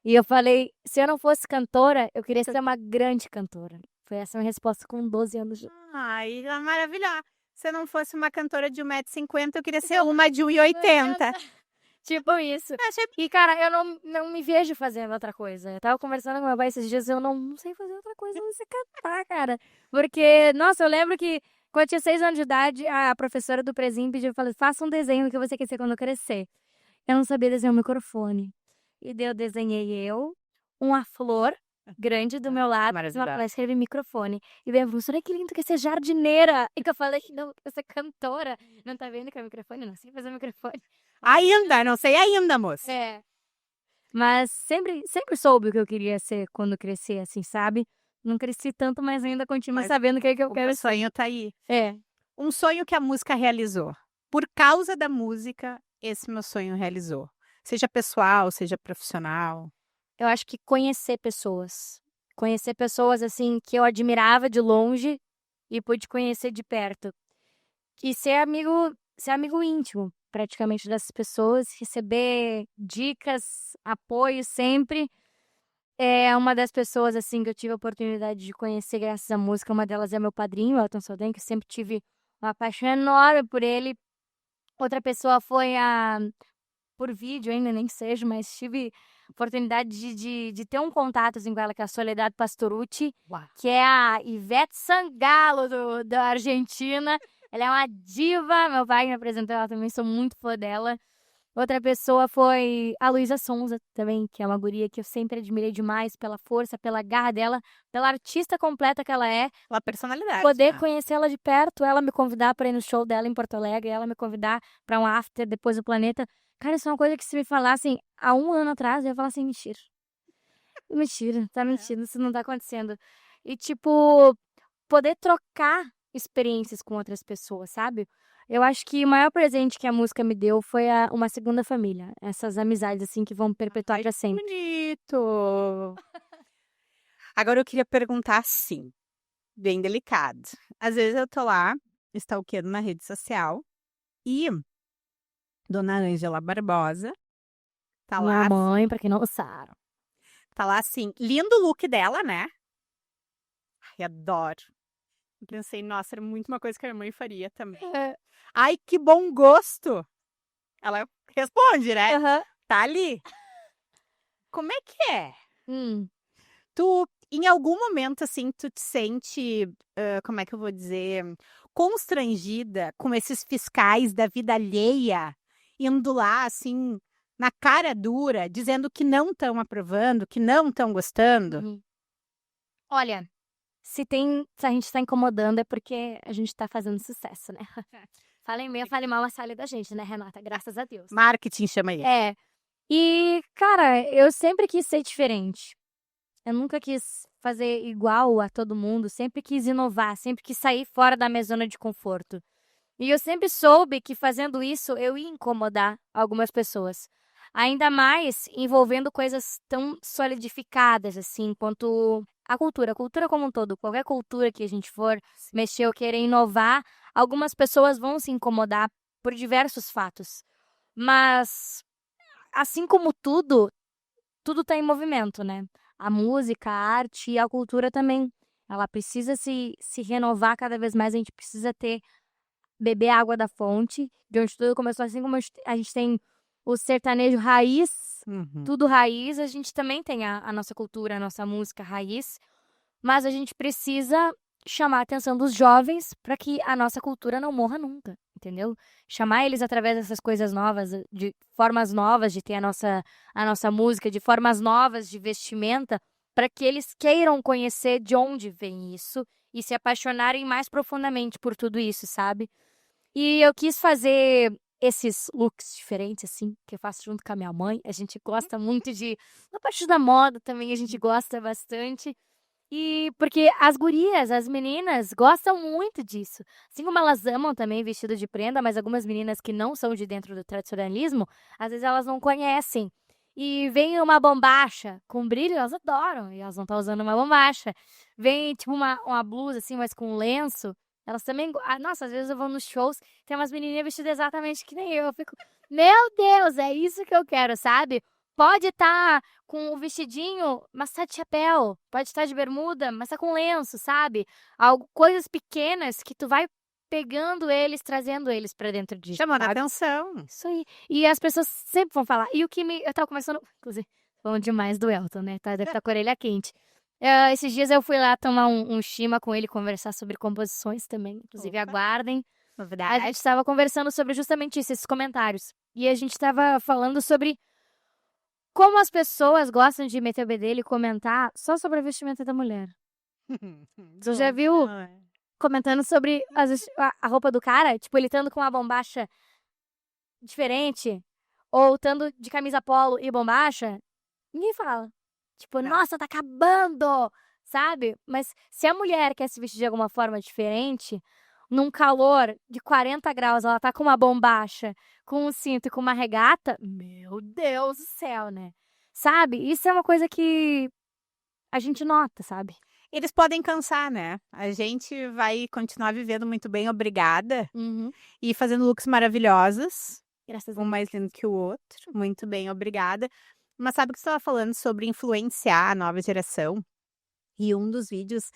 E eu falei, se eu não fosse cantora, eu queria ser uma grande cantora. Foi essa a minha resposta com 12 anos de... ai, é maravilhosa. Se eu não fosse uma cantora de 1,50 m, eu queria ser uma de 1,80 m. Tipo isso. E, cara, eu não me vejo fazendo outra coisa. Eu tava conversando com meu pai esses dias, eu não sei fazer outra coisa, não sei cantar, cara. Porque, nossa, eu lembro que quando eu tinha 6 anos de idade, a professora do prezinho pediu, falou, faça um desenho do que você quer ser quando crescer. Eu não sabia desenhar um microfone. E daí eu desenhei uma flor grande do meu lado, ela escreve microfone. E daí a professora, que lindo que ser jardineira. E que eu falei, não, eu ser cantora. Não tá vendo que é microfone? Eu não sei fazer microfone. Ainda, não sei ainda, moça. É. Mas sempre soube o que eu queria ser quando crescer, assim, sabe? Não cresci tanto, mas ainda continuo sabendo o que é que eu quero O sonho tá aí. É. Um sonho que a música realizou. Por causa da música, esse meu sonho realizou. Seja pessoal, seja profissional. Eu acho que conhecer pessoas. Conhecer pessoas, assim, que eu admirava de longe e pude conhecer de perto. E ser amigo íntimo, praticamente, dessas pessoas. Receber dicas, apoio sempre. É uma das pessoas, assim, que eu tive a oportunidade de conhecer graças à música. Uma delas é meu padrinho, Elton Saldanha, que eu sempre tive uma paixão enorme por ele. Outra pessoa foi por vídeo ainda, nem que seja, mas tive oportunidade de ter um contato assim, com ela, que é a Soledad Pastorucci, Uau. que é a Ivete Sangalo da Argentina. Ela é uma diva, meu pai me apresentou ela também, sou muito fã dela. Outra pessoa foi a Luísa Sonza também, que é uma guria que eu sempre admirei demais pela força, pela garra dela, pela artista completa que ela é. Pela personalidade. Poder né? conhecê-la de perto, ela me convidar para ir no show dela em Porto Alegre, ela me convidar para um after depois do Planeta. Cara, isso é uma coisa que se me falassem há um ano atrás, eu ia falar assim, mentira. Mentira, tá mentindo, isso não tá acontecendo. E, tipo, poder trocar experiências com outras pessoas, sabe? Eu acho que o maior presente que a música me deu foi uma segunda família. Essas amizades, assim, que vão perpetuar Ai, pra que sempre. bonito. Agora eu queria perguntar assim, bem delicado. Às vezes eu tô lá, stalkeando na rede social, e Dona Ângela Barbosa tá Minha lá, mãe, pra quem não sabe. tá lá assim, lindo o look dela, né? Ai, adoro. Eu pensei, nossa, era muito uma coisa que a minha mãe faria também. Ai, que bom gosto! Ela responde, né? Aham. Tá ali. Como é que é? Hum. Tu, em algum momento, assim, tu te sente, como é que eu vou dizer, constrangida com esses fiscais da vida alheia, indo lá, assim, na cara dura, dizendo que não estão aprovando, que não estão gostando? Uhum. Olha, se a gente tá incomodando é porque a gente tá fazendo sucesso, né? Falem bem, falem mal, mas fale da gente, né, Renata? Graças a Deus. Marketing chama ele. É. E, cara, eu sempre quis ser diferente. Eu nunca quis fazer igual a todo mundo, sempre quis inovar, sempre quis sair fora da minha zona de conforto. E eu sempre soube que fazendo isso eu ia incomodar algumas pessoas. Ainda mais envolvendo coisas tão solidificadas assim quanto a cultura como um todo, qualquer cultura que a gente for mexer ou querer inovar, algumas pessoas vão se incomodar por diversos fatos. Mas assim como tudo está em movimento, né? A música, a arte e a cultura também. Ela precisa se renovar cada vez mais, a gente precisa beber água da fonte, de onde tudo começou, assim como a gente tem o sertanejo raiz, Uhum. tudo raiz, a gente também tem a nossa cultura, a nossa música raiz, mas a gente precisa chamar a atenção dos jovens para que a nossa cultura não morra nunca, entendeu? Chamar eles através dessas coisas novas, de formas novas de ter a nossa música, de formas novas de vestimenta, para que eles queiram conhecer de onde vem isso e se apaixonarem mais profundamente por tudo isso, sabe? E eu quis fazer esses looks diferentes, assim, que eu faço junto com a minha mãe. A gente gosta muito na parte da moda também, a gente gosta bastante. E porque as gurias, as meninas, gostam muito disso. Assim como elas amam também vestido de prenda, mas algumas meninas que não são de dentro do tradicionalismo, às vezes elas não conhecem. E vem uma bombacha com brilho, elas adoram. E elas não estão usando uma bombacha. Vem, tipo, uma blusa, assim, mas com lenço. Elas também. Nossa, às vezes eu vou nos shows, tem umas menininhas vestidas exatamente que nem eu. Eu fico, meu Deus, é isso que eu quero, sabe? Pode estar com o vestidinho, mas tá de chapéu. Pode estar de bermuda, mas tá com lenço, sabe? Coisas pequenas que tu vai pegando eles, trazendo eles pra dentro disso, Chamando a sabe? atenção. Isso aí. E as pessoas sempre vão falar. E o que me. Eu tava conversando. Inclusive, falando demais do Elton, né? Deve estar com a orelha quente. Esses dias eu fui lá tomar um chima com ele, conversar sobre composições também. Inclusive, Opa. aguardem. A Novidade. gente estava conversando sobre justamente isso, esses comentários. E a gente estava falando sobre como as pessoas gostam de meter o bedelho e comentar só sobre a vestimenta da mulher. Tu já viu Não, é. comentando sobre a roupa do cara? Tipo, ele estando com uma bombacha diferente, ou estando de camisa polo e bombacha, ninguém fala. Tipo, Não. nossa, tá acabando, sabe? Mas se a mulher quer se vestir de alguma forma diferente, num calor de 40 graus, ela tá com uma bombacha, com um cinto e com uma regata, meu Deus do céu, né? Sabe? Isso é uma coisa que a gente nota, sabe? Eles podem cansar, né? A gente vai continuar vivendo muito bem, obrigada. Uhum. E fazendo looks maravilhosos, Graças a um Deus. mais lindo que o outro. Muito bem, obrigada. Mas sabe que você estava falando sobre influenciar a nova geração? E um dos vídeos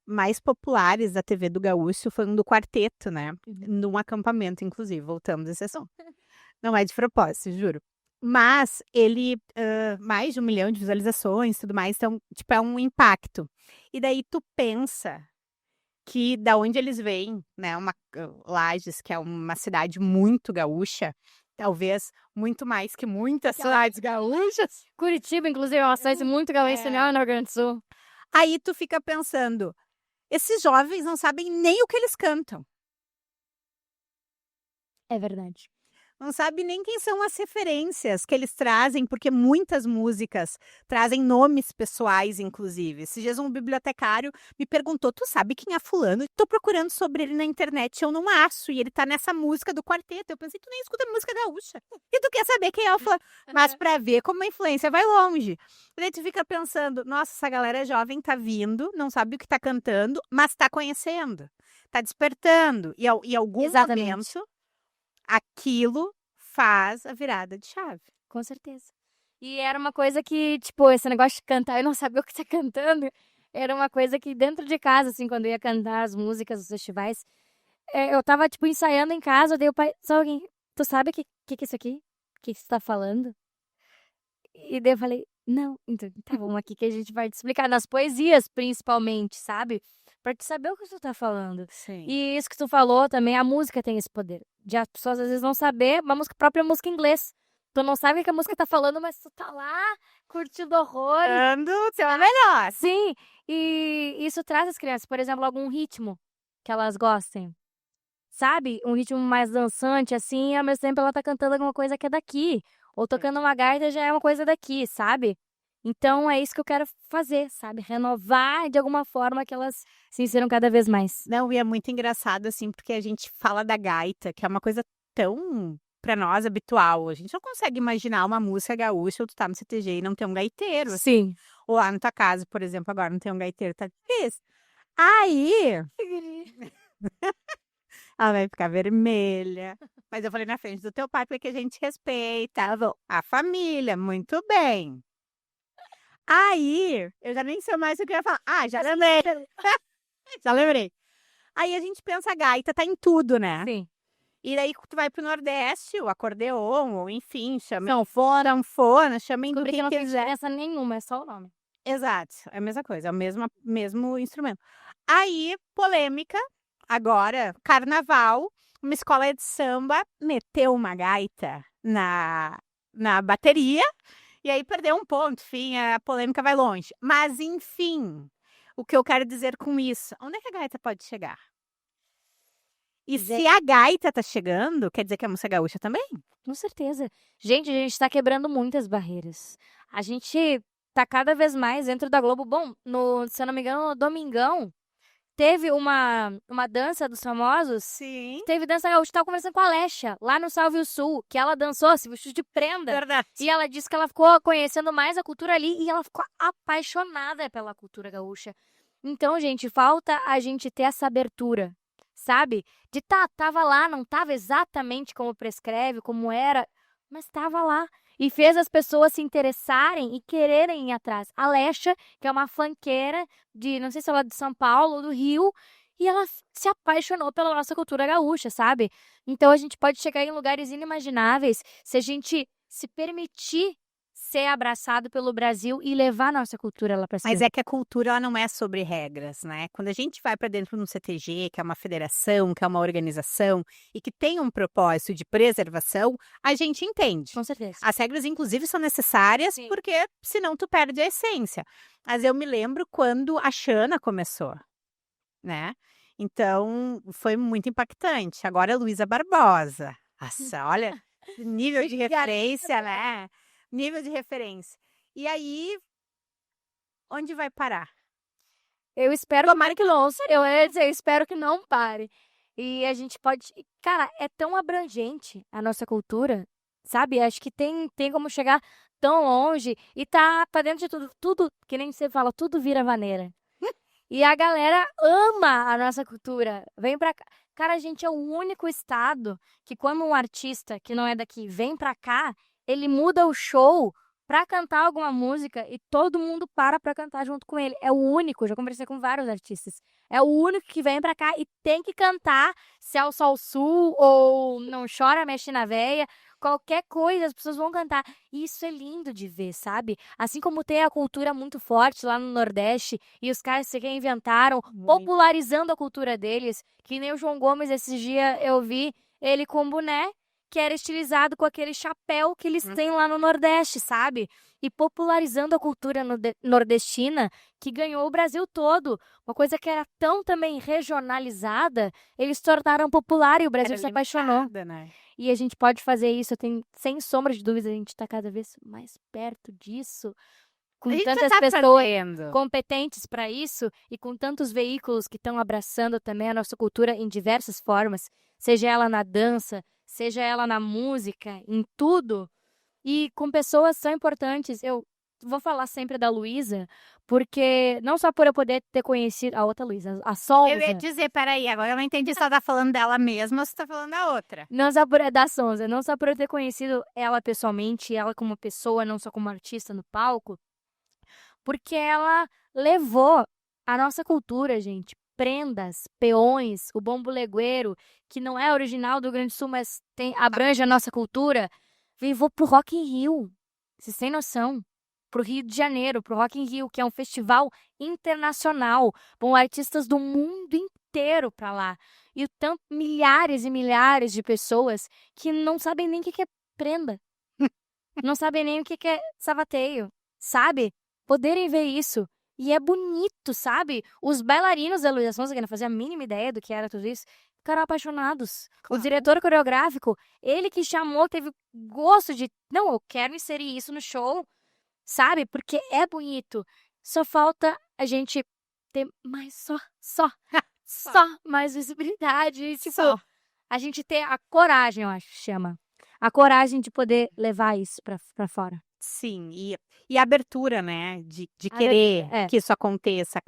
mais populares da TV do Gaúcho foi um do quarteto, né? Uhum. Num acampamento, inclusive. Voltamos a esse assunto. Não é de propósito, juro. Mas ele, mais de 1 milhão de visualizações, tudo mais, então, tipo, é um impacto. E daí tu pensa que da onde eles vêm, né, Lages, que é uma cidade muito gaúcha, talvez muito mais que muitas cidades gaúchas. Curitiba, inclusive, é uma cidade muito gaúcha, né, no Rio Grande do Sul. Aí tu fica pensando, esses jovens não sabem nem o que eles cantam. É verdade. Não sabe nem quem são as referências que eles trazem, porque muitas músicas trazem nomes pessoais, inclusive. Esses dias um bibliotecário me perguntou, tu sabe quem é fulano? Tô procurando sobre ele na internet, eu não acho, e ele tá nessa música do quarteto. Eu pensei, tu nem escuta música gaúcha. E tu quer saber quem é o fulano? Mas pra ver como a influência vai longe. E daí tu fica pensando, nossa, essa galera jovem tá vindo, não sabe o que tá cantando, mas tá conhecendo. Tá despertando. E em algum momento aquilo faz a virada de chave. Com certeza. E era uma coisa que, tipo, esse negócio de cantar e não saber o que tá cantando, era uma coisa que dentro de casa, assim, quando eu ia cantar as músicas dos festivais, eu tava, tipo, ensaiando em casa, daí o pai, só alguém, tu sabe o que é isso aqui? O que você tá falando? E daí eu falei, não, então, tá, vamos aqui que a gente vai te explicar, nas poesias, principalmente, sabe? Pra te saber o que tu tá falando. Sim. E isso que tu falou também, a música tem esse poder. De as pessoas às vezes não saber uma própria música em inglês. Tu não sabe o que a música tá falando, mas tu tá lá curtindo horrores. Dando o seu melhor. Sim, e isso traz as crianças, por exemplo, algum ritmo que elas gostem. Sabe? Um ritmo mais dançante, assim, e ao mesmo tempo ela tá cantando alguma coisa que é daqui. Ou tocando uma gaita já é uma coisa daqui, sabe? Então é isso que eu quero fazer, sabe? Renovar de alguma forma que elas se inseram cada vez mais. Não, e é muito engraçado, assim, porque a gente fala da gaita, que é uma coisa tão, pra nós, habitual. A gente não consegue imaginar uma música gaúcha ou tu tá no CTG e não ter um gaiteiro. Assim. Sim. Ou lá na tua casa, por exemplo, agora não tem um gaiteiro, tá difícil. Aí, ela vai ficar vermelha. Mas eu falei na frente do teu pai, porque a gente respeita a família, muito bem. Aí, eu já nem sei mais o que eu ia falar. Ah, já lembrei. Já lembrei. Aí a gente pensa, a gaita tá em tudo, né? Sim. E daí tu vai pro Nordeste, o acordeon, ou enfim, chama sanfona, chamem do Descobri que que não tem quiser. diferença nenhuma, é só o nome. Exato, é a mesma coisa, é o mesmo instrumento. Aí, polêmica, agora, carnaval, uma escola de samba meteu uma gaita na bateria, e aí perdeu um ponto, enfim, a polêmica vai longe. Mas, enfim, o que eu quero dizer com isso? Onde é que a gaita pode chegar? E se a gaita tá chegando, quer dizer que a música gaúcha também? Com certeza. Gente, a gente tá quebrando muitas barreiras. A gente tá cada vez mais dentro da Globo. Bom, se eu não me engano, no Domingão, teve uma dança dos famosos. Sim. Teve dança gaúcha. Tava conversando com a Alexa, lá no Salve o Sul, que ela dançou, se vestiu de prenda. Verdade. E ela disse que ela ficou conhecendo mais a cultura ali e ela ficou apaixonada pela cultura gaúcha. Então, gente, falta a gente ter essa abertura, sabe? De tava lá, não tava exatamente como prescreve, como era, mas tava lá. E fez as pessoas se interessarem e quererem ir atrás. A Alexa, que é uma funkeira de, não sei se ela é de São Paulo ou do Rio, e ela se apaixonou pela nossa cultura gaúcha, sabe? Então a gente pode chegar em lugares inimagináveis se a gente se permitir ser abraçado pelo Brasil e levar a nossa cultura lá para cima. Mas é que a cultura ela não é sobre regras, né? Quando a gente vai para dentro de um CTG, que é uma federação, que é uma organização e que tem um propósito de preservação, a gente entende. Com certeza. As regras, inclusive, são necessárias. Sim. Porque senão tu perde a essência. Mas eu me lembro quando a Xana começou, né? Então, foi muito impactante. Agora é Luísa Barbosa. Nossa, olha, nível de referência, né? Nível de referência. E aí, onde vai parar? Eu espero que não. Eu ia dizer, eu espero que não pare. E a gente pode... Cara, é tão abrangente a nossa cultura, sabe? Acho que tem como chegar tão longe e tá dentro de tudo. Tudo, que nem você fala, tudo vira vaneira. E a galera ama a nossa cultura. Vem pra cá. Cara, a gente é o único estado que quando um artista que não é daqui vem pra cá, ele muda o show pra cantar alguma música e todo mundo para cantar junto com ele. É o único, já conversei com vários artistas. É o único que vem pra cá e tem que cantar Se é o Sol Sul ou Não Chora, Mexe na Veia. Qualquer coisa, as pessoas vão cantar. E isso é lindo de ver, sabe? Assim como tem a cultura muito forte lá no Nordeste e os caras se reinventaram, Muito. popularizando a cultura deles. Que nem o João Gomes, esses dias eu vi ele com boné que era estilizado com aquele chapéu que eles têm lá no Nordeste, sabe? E popularizando a cultura nordestina que ganhou o Brasil todo. Uma coisa que era tão também regionalizada, eles tornaram popular e o Brasil Era se apaixonou. limitada, né? E a gente pode fazer isso, eu tenho, sem sombra de dúvida, a gente está cada vez mais perto disso. Com A gente tantas já tá pessoas fazendo. competentes para isso e com tantos veículos que estão abraçando também a nossa cultura em diversas formas, seja ela na dança, seja ela na música, em tudo, e com pessoas tão importantes. Eu vou falar sempre da Luísa, porque não só por eu poder ter conhecido a outra Luísa, a Eu ia Sonza, dizer, peraí, agora eu não entendi se ela tá falando dela mesma ou se tá falando da outra. não só por da Sonza, não só por eu ter conhecido ela pessoalmente, ela como pessoa, não só como artista no palco, porque ela levou a nossa cultura, gente. Prendas, peões, o bombo legueiro, que não é original do Rio Grande do Sul, mas abrange a nossa cultura, levou pro Rock in Rio. Vocês têm noção? Pro Rio de Janeiro, pro Rock in Rio, que é um festival internacional. Vão artistas do mundo inteiro pra lá. E milhares e milhares de pessoas que não sabem nem o que é prenda. Não sabem nem o que é savateio, sabe? Poderem ver isso. E é bonito, sabe? Os bailarinos da Luísa Sonza, que não fazia a mínima ideia do que era tudo isso, ficaram apaixonados. O Claro. diretor coreográfico, ele que chamou, teve gosto de... Não, eu quero inserir isso no show, sabe? Porque é bonito. Só falta a gente ter mais só mais visibilidade. E, tipo, Só. a gente ter a coragem, eu acho que chama. A coragem de poder levar isso pra fora. Sim, e a abertura, né, de A querer abertura, é. que isso aconteça,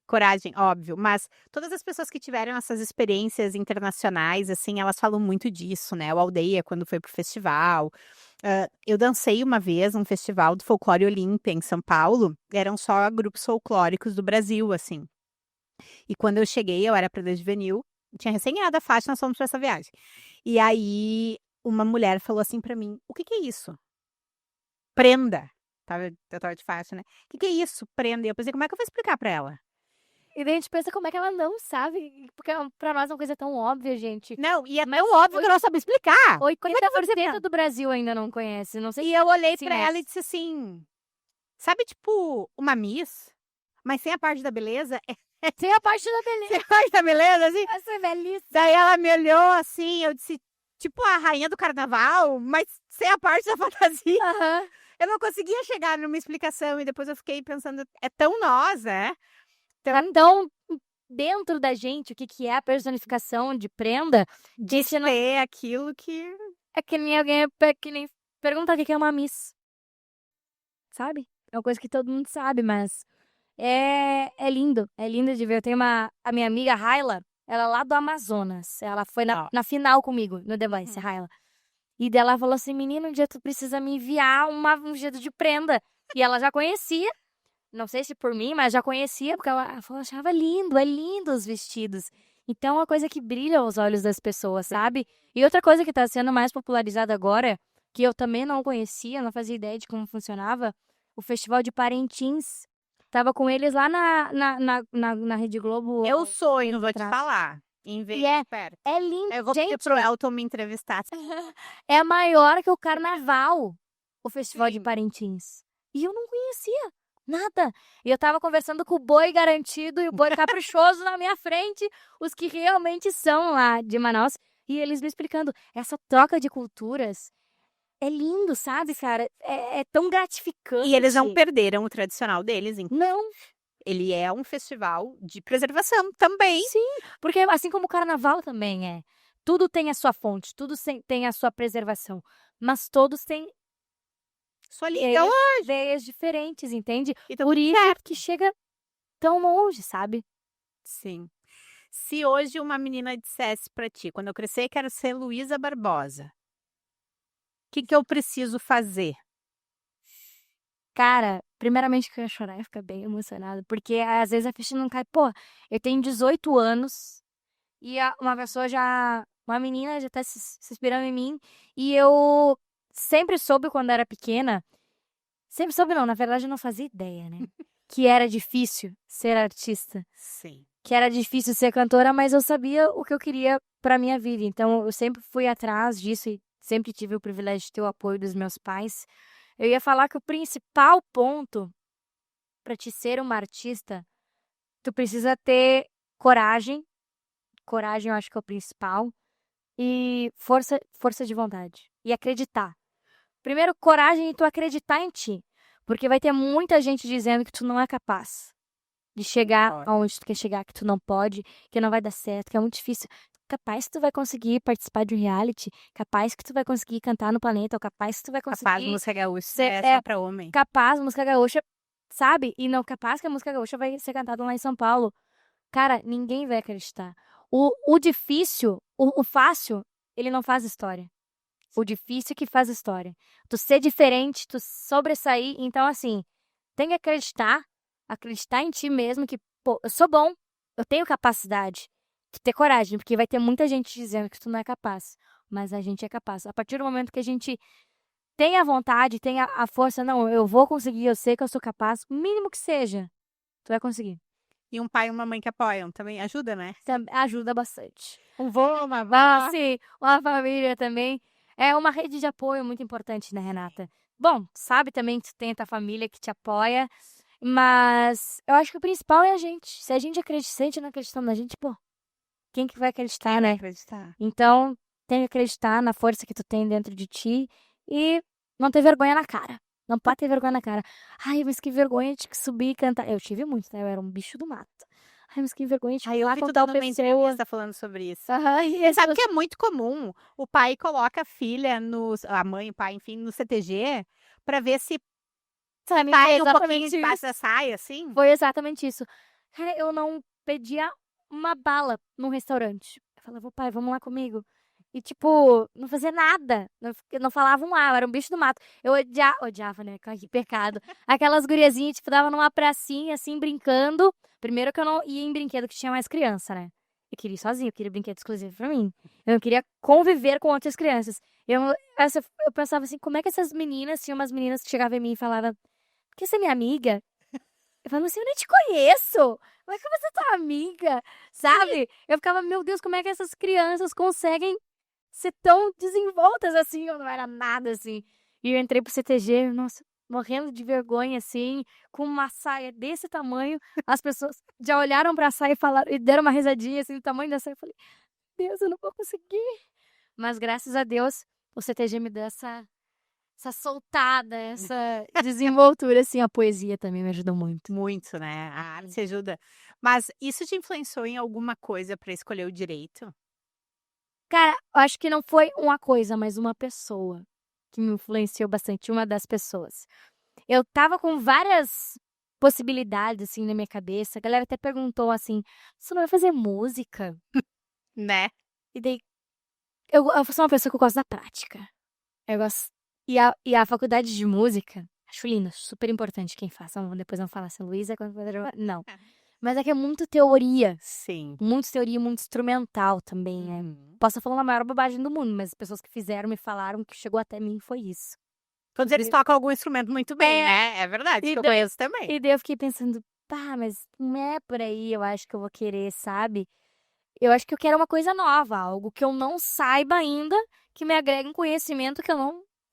coragem, óbvio, mas todas as pessoas que tiveram essas experiências internacionais, assim, elas falam muito disso, né, o Aldeia, quando foi pro festival, eu dancei uma vez num festival do Folclore Olímpia, em São Paulo, eram só grupos folclóricos do Brasil, assim, e quando eu cheguei, eu era pré-juvenil, tinha recém ganhado a faixa, nós fomos pra essa viagem, e aí uma mulher falou assim pra mim: "O que que é isso?" Prenda. Eu estava de faixa, né. Que é isso, prenda? E eu pensei: "Como é que eu vou explicar pra ela?" E daí a gente pensa como é que ela não sabe, porque pra nós é uma coisa tão óbvia, gente. Não, e é Mas tão óbvio que eu não sabia explicar. Como é que eu vou dizer pra 80% ela? do Brasil ainda não conhece, não sei E eu olhei se pra ela é. e disse assim, sabe, tipo, uma Miss, mas sem a parte da beleza? Sem a parte da Sem beleza. a parte da beleza, assim. Essa é velhice. Daí ela me olhou assim, eu disse, tipo a rainha do carnaval, mas sem a parte da fantasia. Aham. Eu não conseguia chegar numa explicação e depois eu fiquei pensando, é tão nós, Então, dentro da gente, o que que é a personificação de prenda, de que não ser aquilo que... é que nem alguém que nem perguntar o que que é uma miss, sabe? É uma coisa que todo mundo sabe, mas é lindo de ver. Eu tenho a minha amiga Raila, ela é lá do Amazonas. Ela foi Ó. na final comigo, no The Voice, a Raila. E daí ela falou assim, menina, um dia tu precisa me enviar um jeito de prenda. E ela já conhecia, não sei se por mim, mas já conhecia, porque ela falou, achava lindo, é lindo os vestidos. Então é uma coisa que brilha aos olhos das pessoas, sabe? E outra coisa que tá sendo mais popularizada agora, que eu também não conhecia, não fazia ideia de como funcionava, o Festival de Parintins. Tava com eles lá na Rede Globo. Eu sonho, vou te atrás. falar, em ver E perto. é lindo, Eu vou pedir gente. pro Elton me entrevistar. É maior que o Carnaval, o Festival de Sim. Parintins. E eu não conhecia nada. E eu tava conversando com o Boi Garantido e o Boi Caprichoso na minha frente, os que realmente são lá de Manaus. E eles me explicando, essa troca de culturas é lindo, sabe, cara? É tão gratificante. E eles não perderam o tradicional deles, hein? Não, Ele é um festival de preservação também. sim, porque assim como o Carnaval também é. Tudo tem a sua fonte, tudo tem a sua preservação. Mas todos têm Só liga lá. ideias diferentes, entende? E tá Por tudo isso certo. que chega tão longe, sabe? Sim. Se hoje uma menina dissesse pra ti, quando eu crescer quero ser Luísa Barbosa, o que que eu preciso fazer? Cara, primeiramente que eu ia chorar, eu ia ficar bem emocionada, porque às vezes a ficha não cai. Pô, eu tenho 18 anos e uma menina já tá se inspirando em mim, e eu sempre soube quando era pequena, sempre soube não, na verdade eu não fazia ideia, né? Que era difícil ser artista, Sim. que era difícil ser cantora, mas eu sabia o que eu queria pra minha vida, então eu sempre fui atrás disso e sempre tive o privilégio de ter o apoio dos meus pais. Eu ia falar que o principal ponto para te ser uma artista, tu precisa ter coragem. Coragem eu acho que é o principal. E força de vontade. E acreditar. Primeiro, coragem e tu acreditar em ti. Porque vai ter muita gente dizendo que tu não é capaz de chegar Concordo. aonde tu quer chegar, que tu não pode, que não vai dar certo, que é muito difícil. Capaz que tu vai conseguir participar de um reality, capaz que tu vai conseguir cantar no Planeta, ou capaz que tu vai Capaz, conseguir música gaúcha ser, é só pra homem. capaz, música gaúcha, sabe? E não capaz que a música gaúcha vai ser cantada lá em São Paulo. Cara, ninguém vai acreditar. O difícil, o fácil, ele não faz história. O difícil que faz história. Tu ser diferente, tu sobressair. Então, assim, tem que acreditar em ti mesmo que, pô, eu sou bom, eu tenho capacidade. Tu ter coragem, porque vai ter muita gente dizendo que tu não é capaz. Mas a gente é capaz. A partir do momento que a gente tem a vontade, tem a força, não, eu vou conseguir, eu sei que eu sou capaz, o mínimo que seja, tu vai conseguir. E um pai e uma mãe que apoiam também ajuda, né? Ajuda bastante. Um vô, uma avó, sim, uma família também. É uma rede de apoio muito importante, né, Renata? Bom, sabe também que tu tem a tua família que te apoia, mas eu acho que o principal é a gente. Se a gente acredita, se a gente não acreditando na gente, pô, quem que vai acreditar, Quem vai né? acreditar? Então, tem que acreditar na força que tu tem dentro de ti e não ter vergonha na cara. Não pode ter vergonha na cara. Ai, mas que vergonha de subir e cantar. Eu tive muito, né? Eu era um bicho do mato. Ai, mas que vergonha de Aí eu falar vi com tu tal dando uma pessoa. entrevista falando sobre isso. Ai, E sabe que é muito comum o pai coloca a filha a mãe, o pai, enfim, no CTG pra ver se sabe, foi sai um pouquinho exatamente debaixo isso. da saia, assim. Foi exatamente isso. Cara, eu não pedia uma bala num restaurante. Eu falava, pai, vamos lá comigo. E, tipo, não fazia nada. Eu não falava um A, eu era um bicho do mato. Eu odiava, né? Que pecado. Aquelas guriazinhas, tipo, dava numa pracinha, assim, brincando. Primeiro que eu não ia em brinquedo que tinha mais criança, né? Eu queria ir sozinha, eu queria brinquedo exclusivo pra mim. Eu não queria conviver com outras crianças. Eu pensava assim, como é que essas meninas, tinha umas meninas que chegavam em mim e falavam, que você é minha amiga? Eu falava assim, eu nem te conheço. Como é que você é tua amiga? Sabe? Eu ficava, meu Deus, como é que essas crianças conseguem ser tão desenvoltas assim? Eu não era nada assim. E eu entrei pro CTG, nossa, morrendo de vergonha, assim, com uma saia desse tamanho. As pessoas já olharam pra saia e falaram, e deram uma risadinha assim, do tamanho da saia. Eu falei, Deus, eu não vou conseguir. Mas graças a Deus, o CTG me deu essa soltada, essa desenvoltura, assim, a poesia também me ajudou muito. Muito, né? A arte ajuda. Mas isso te influenciou em alguma coisa pra escolher o direito? Cara, eu acho que não foi uma coisa, mas uma pessoa que me influenciou bastante, uma das pessoas. Eu estava com várias possibilidades, assim, na minha cabeça. A galera até perguntou assim: "Você não vai fazer música?" Né? E daí eu sou uma pessoa que eu gosto da prática. Eu gosto e a faculdade de música, acho lindo, super importante quem faça. Depois vão falar se a Luísa não. Mas é que é muito teoria. Sim. Muito teoria, muito instrumental também, né. Uhum. Posso estar falando a maior bobagem do mundo, mas as pessoas que fizeram me falaram que chegou até mim foi isso. Quando eles tocam algum instrumento muito bem, É, né? É verdade, e que eu da conheço também. e daí eu fiquei pensando: "Pá, mas não é por aí eu acho que eu vou querer, sabe". Eu acho que eu quero uma coisa nova, algo que eu não saiba ainda, que me agregue um conhecimento que eu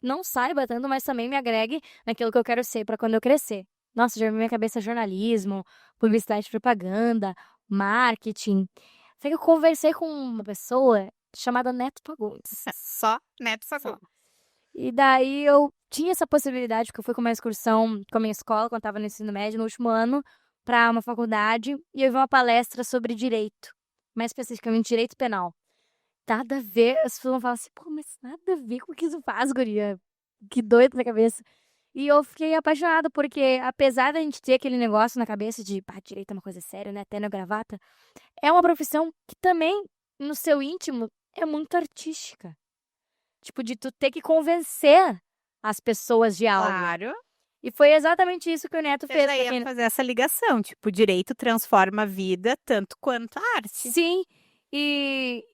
não saiba tanto, mas também me agregue naquilo que eu quero ser pra quando eu crescer. Nossa, já veio na minha cabeça jornalismo, publicidade e propaganda, marketing. Até que eu conversei com uma pessoa chamada Neto Fagundes. Só Neto Só. Fagundes. E daí eu tinha essa possibilidade, porque eu fui com uma excursão com a minha escola, quando eu estava no ensino médio, no último ano, para uma faculdade, e eu vi uma palestra sobre direito, mais especificamente direito penal. Nada a ver, as pessoas vão falar assim, pô, mas nada a ver com o que isso faz, guria. Que doido na cabeça. E eu fiquei apaixonada, porque apesar da gente ter aquele negócio na cabeça de, pá, direito é uma coisa séria, né, terno e gravata, é uma profissão que também, no seu íntimo, é muito artística. Tipo, de tu ter que convencer as pessoas de algo. Claro. E foi exatamente isso que o Neto Você fez. já pra ia quem- fazer essa ligação, tipo, direito transforma a vida tanto quanto a arte. Sim, e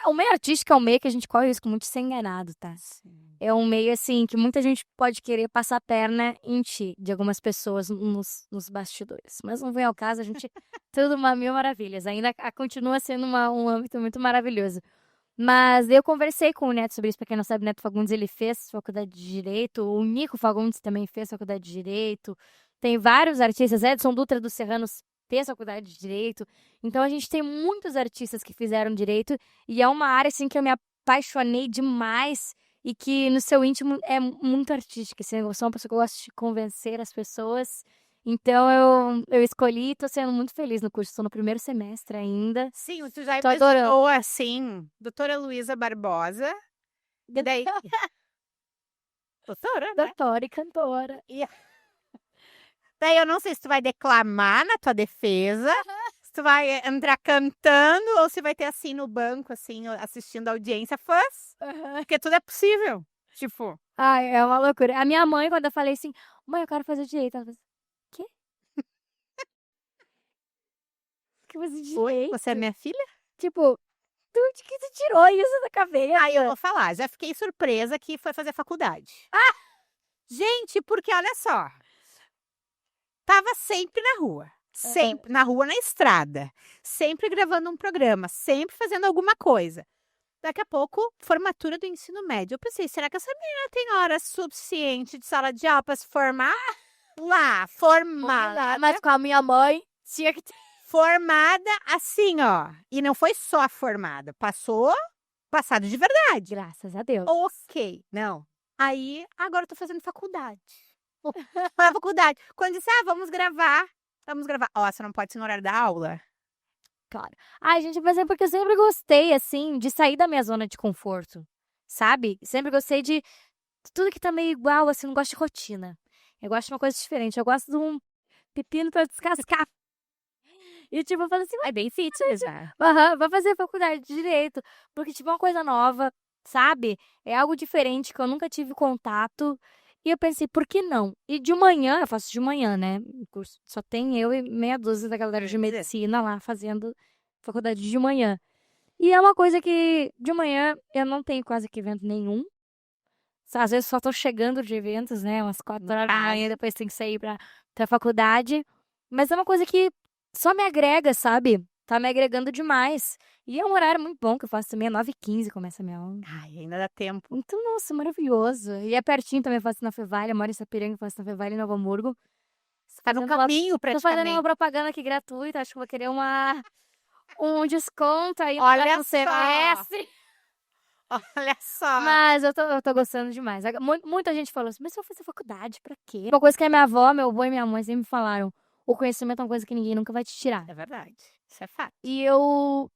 o meio artístico é um meio que a gente corre o risco muito de ser enganado, tá? É um meio, assim, que muita gente pode querer passar a perna em ti, de algumas pessoas nos bastidores. Mas não vem ao caso, a gente... Tudo uma mil maravilhas. Ainda continua sendo um âmbito muito maravilhoso. Mas eu conversei com o Neto sobre isso. Pra quem não sabe, o Neto Fagundes, ele fez faculdade de Direito. O Nico Fagundes também fez faculdade de Direito. Tem vários artistas. Edson Dutra dos Serranos fez faculdade de Direito. Então, a gente tem muitos artistas que fizeram Direito. E é uma área, assim, que eu me apaixonei demais. E que, no seu íntimo, é muito artística. Assim, eu sou uma pessoa que gosta de convencer as pessoas. Então, eu escolhi e tô sendo muito feliz no curso. Estou no primeiro semestre ainda. Sim, tu já Tô adorando. imaginou assim, doutora Luísa Barbosa, e daí... Doutora, né? Doutora e cantora. Daí eu não sei se tu vai declamar na tua defesa, se tu vai entrar cantando, ou se vai ter assim no banco, assim, assistindo a audiência, fãs, porque tudo é possível. Tipo, Ai, é uma loucura. A minha mãe, quando eu falei assim, mãe, eu quero fazer direito, ela falou assim, quê? Que fazer oi, direito? você é minha filha? Tipo, de que tu tirou isso da cabeça? Aí eu vou falar, já fiquei surpresa que foi fazer faculdade. Gente, porque olha só, tava sempre na rua. Sempre na rua, na estrada. Sempre gravando um programa, sempre fazendo alguma coisa. Daqui a pouco, formatura do ensino médio. Eu pensei, será que essa menina tem hora suficiente de sala de aula para se formar? Lá, formada. Mas com a minha mãe, tinha que ter. Formada assim, ó. E não foi só formada, passado de verdade. Graças a Deus. Ok, não. Aí, agora eu tô fazendo faculdade. Foi a faculdade. Quando disse, vamos gravar. Vamos gravar. Ó, você não pode ser no horário da aula. Claro. Ai, gente, mas é porque eu sempre gostei, assim, de sair da minha zona de conforto, sabe? Sempre gostei de tudo que tá meio igual, assim, não gosto de rotina. Eu gosto de uma coisa diferente. Eu gosto de um pepino pra descascar. E, tipo, eu falo assim, É bem fitness, né? vai fazer faculdade de Direito. Porque, tipo, é uma coisa nova, sabe? É algo diferente que eu nunca tive contato. E eu pensei, por que não? E de manhã, eu faço de manhã, né? O curso só tem eu e meia dúzia da galera de Quer dizer. medicina lá fazendo faculdade de manhã. E é uma coisa que de manhã eu não tenho quase que evento nenhum. Às vezes só tô chegando de eventos, né? Umas 4 horas da manhã, depois tem que sair pra faculdade. Mas é uma coisa que só me agrega, sabe? Tá me agregando demais. E é um horário muito bom que eu faço também, 9h15 começa a minha aula. Ai, ainda dá tempo. Então, nossa, maravilhoso. E é pertinho também, eu faço na Fevalha, eu moro em Sapiranga, eu faço na Fevalha em Novo Hamburgo. Tá no Fazendo caminho, Tô fazendo uma praticamente. propaganda aqui gratuita, acho que vou querer um desconto aí no Olha próximo só. semestre. Olha só. Mas eu tô gostando demais. Muita gente falou assim, mas você vai fazer faculdade, pra quê? Uma coisa que a minha avó, meu avô e minha mãe sempre me falaram, o conhecimento é uma coisa que ninguém nunca vai te tirar. É verdade. Isso é fato. E eu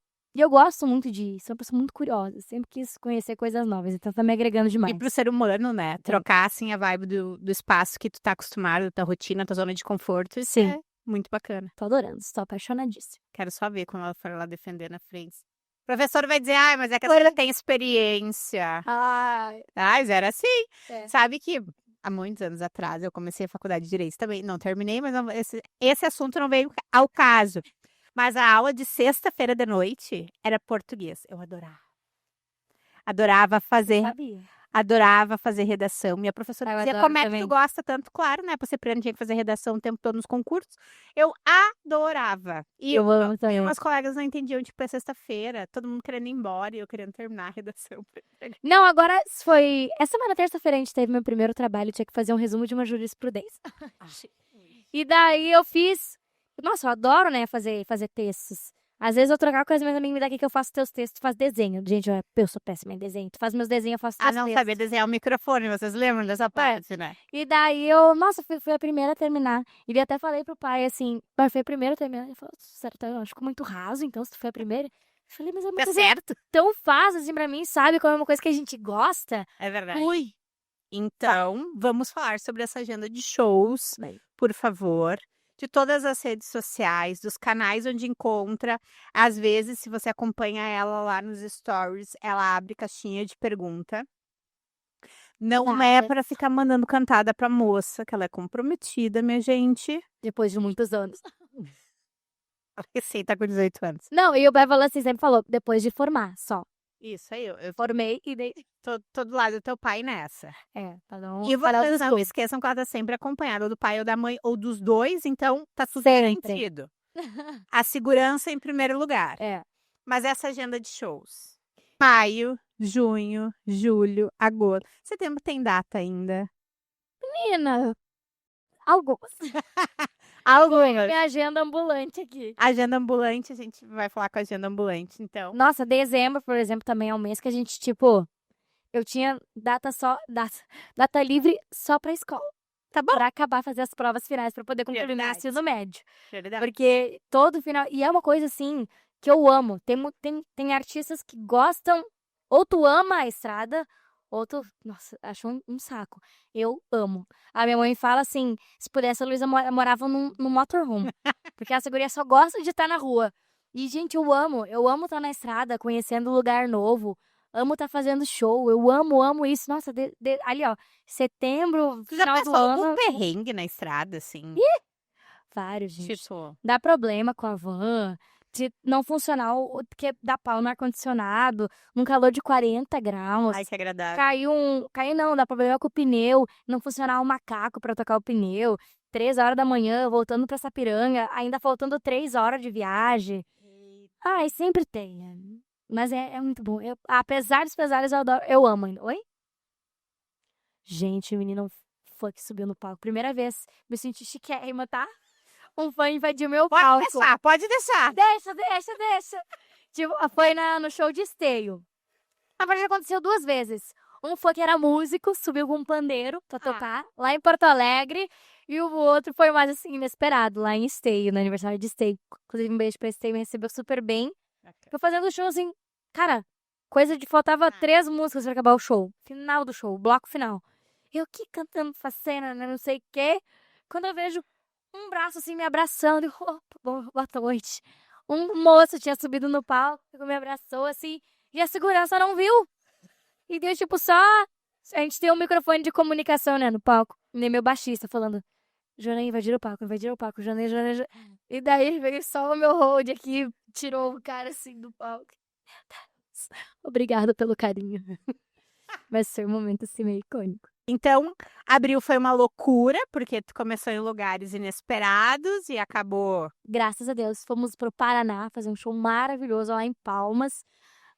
gosto muito disso, sou uma pessoa muito curiosa, sempre quis conhecer coisas novas, então tá me agregando demais. E pro ser humano, né? Trocar, assim, a vibe do espaço que tu tá acostumado, da tua rotina, tua zona de conforto. Isso Sim. é muito bacana. Tô adorando, estou apaixonadíssima. Quero só ver quando ela for lá defender na frente. O professor vai dizer, ai, mas é que a senhora tem experiência. Ai, Mas era assim. é. Sabe que há muitos anos atrás eu comecei a faculdade de Direito também. Não terminei, mas esse assunto não veio ao caso. Mas a aula de sexta-feira de noite era português. Eu adorava. Sabia. Adorava fazer redação. Minha professora Eu dizia, adoro como é que também. tu gosta tanto? Claro, né? Você tinha que fazer redação o tempo todo nos concursos. Eu adorava. E Eu amo também. meus colegas não entendiam, tipo, é sexta-feira, todo mundo querendo ir embora e eu querendo terminar a redação. Não, agora foi. Essa semana, terça-feira, a gente teve meu primeiro trabalho, tinha que fazer um resumo de uma jurisprudência. E daí eu fiz. Nossa, eu adoro, né, fazer textos. Às vezes eu trocar com as minhas amigas daqui que eu faço teus textos, tu faz desenho. Gente, eu sou péssima em desenho. Tu faz meus desenhos, eu faço teus não textos. sabia desenhar o microfone, vocês lembram dessa parte, né? E daí nossa, fui a primeira a terminar. E eu até falei pro pai assim, pai, foi a primeira a terminar. Ele falou, sério, eu acho que muito raso, então, se tu foi a primeira. Eu falei, mas é uma Tá coisa certo? tão fácil assim pra mim, sabe? Como é uma coisa que a gente gosta. É verdade. Ui. Então, vamos falar sobre essa agenda de shows, por favor. De todas as redes sociais, dos canais onde encontra. Às vezes, se você acompanha ela lá nos stories, ela abre caixinha de pergunta. Não é pra ficar mandando cantada pra moça, que ela é comprometida, minha gente. Depois de muitos anos. A recém tá com 18 anos. Não, e o Beverly assim sempre falou, depois de formar, só. Isso aí, eu Formei e dei. tô do lado do teu pai nessa. Cada um. E cada um vocês dos não seus. esqueçam que ela tá sempre acompanhada ou do pai ou da mãe, ou dos dois, então tá tudo Sempre. garantido. A segurança em primeiro lugar. É. Mas essa agenda de shows. Maio, junho, julho, agosto. Setembro tem data ainda. Menina, algumas. Algumas. Minha agenda ambulante aqui. Agenda ambulante, a gente vai falar com a agenda ambulante, então. Nossa, dezembro, por exemplo, também é um mês que a gente, tipo, eu tinha data livre só pra escola. Tá bom. Pra acabar fazer as provas finais, pra poder concluir o Verdade. ensino médio. Verdade. Porque todo final. E é uma coisa assim que eu amo. Tem artistas que gostam. Ou tu ama a estrada, ou tu. Nossa, acho um saco. Eu amo. A minha mãe fala assim: se pudesse, a Luísa morava num motorhome. Porque essa guria só gosta de estar na rua. E, gente, eu amo. Eu amo estar na estrada, conhecendo lugar novo. Amo estar fazendo show. Eu amo isso. Nossa, ali, ó. Setembro, Tu já final do passou ano. algum perrengue na estrada, assim? Vários, gente. Tipo, Dá problema com a van, de não funcionar, porque dá pau no ar-condicionado, num calor de 40 graus. ai, que agradável. Caiu não, dá problema com o pneu, não funcionar o macaco pra tocar o pneu. 3 horas da manhã, voltando pra Sapiranga, ainda faltando 3 horas de viagem. Ai, sempre tem, né? Mas é muito bom. Apesar dos pesares, eu adoro. Eu amo ainda. Oi? Gente, o menino fã que subiu no palco. Primeira vez, me senti chiquérrima, tá? Um fã invadiu meu palco. Pode deixar. Deixa. Tipo, foi no show de esteio. Na verdade, aconteceu 2 vezes. Um fã que era músico, subiu com um pandeiro pra tocar, lá em Porto Alegre. E o outro foi mais, assim, inesperado, lá em Esteio, no aniversário de Esteio. Inclusive, um beijo pra Esteio, me recebeu super bem. Foi fazendo show, assim, cara, faltava 3 músicas pra acabar o show. Final do show, bloco final. Eu aqui cantando facena, né, não sei o quê. Quando eu vejo um braço, assim, me abraçando, eu, boa noite. Um moço tinha subido no palco, me abraçou, assim, e a segurança não viu. E deu, tipo, só... A gente tem um microfone de comunicação, né, no palco. E meu baixista falando, Joana, invadiram o palco, Joana. E daí veio só o meu hold aqui, tirou o cara, assim, do palco. Obrigada pelo carinho. Mas foi um momento, assim, meio icônico. Então, abril foi uma loucura, porque tu começou em lugares inesperados e acabou... Graças a Deus, fomos pro Paraná fazer um show maravilhoso lá em Palmas.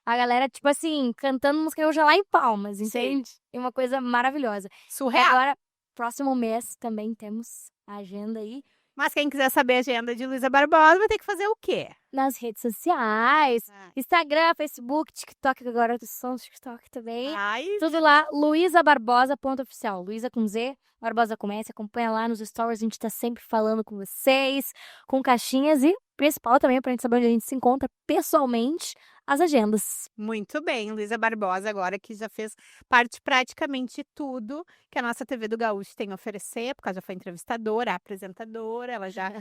A galera, tipo assim, cantando música hoje lá em Palmas, entende? É uma coisa maravilhosa. surreal. Agora, próximo mês também temos a agenda aí. Mas quem quiser saber a agenda de Luísa Barbosa vai ter que fazer o quê? Nas redes sociais, Instagram, Facebook, TikTok, agora eu sou no TikTok também. Ai, Tudo lá, luisabarbosa.oficial. Luísa com Z, Barbosa com S. Acompanha lá nos stories, a gente tá sempre falando com vocês, com caixinhas e principal também, pra gente saber onde a gente se encontra pessoalmente, as agendas. muito bem, Luísa Barbosa agora que já fez parte de praticamente tudo que a nossa TV do Gaúcho tem a oferecer, porque ela já foi entrevistadora, apresentadora, ela já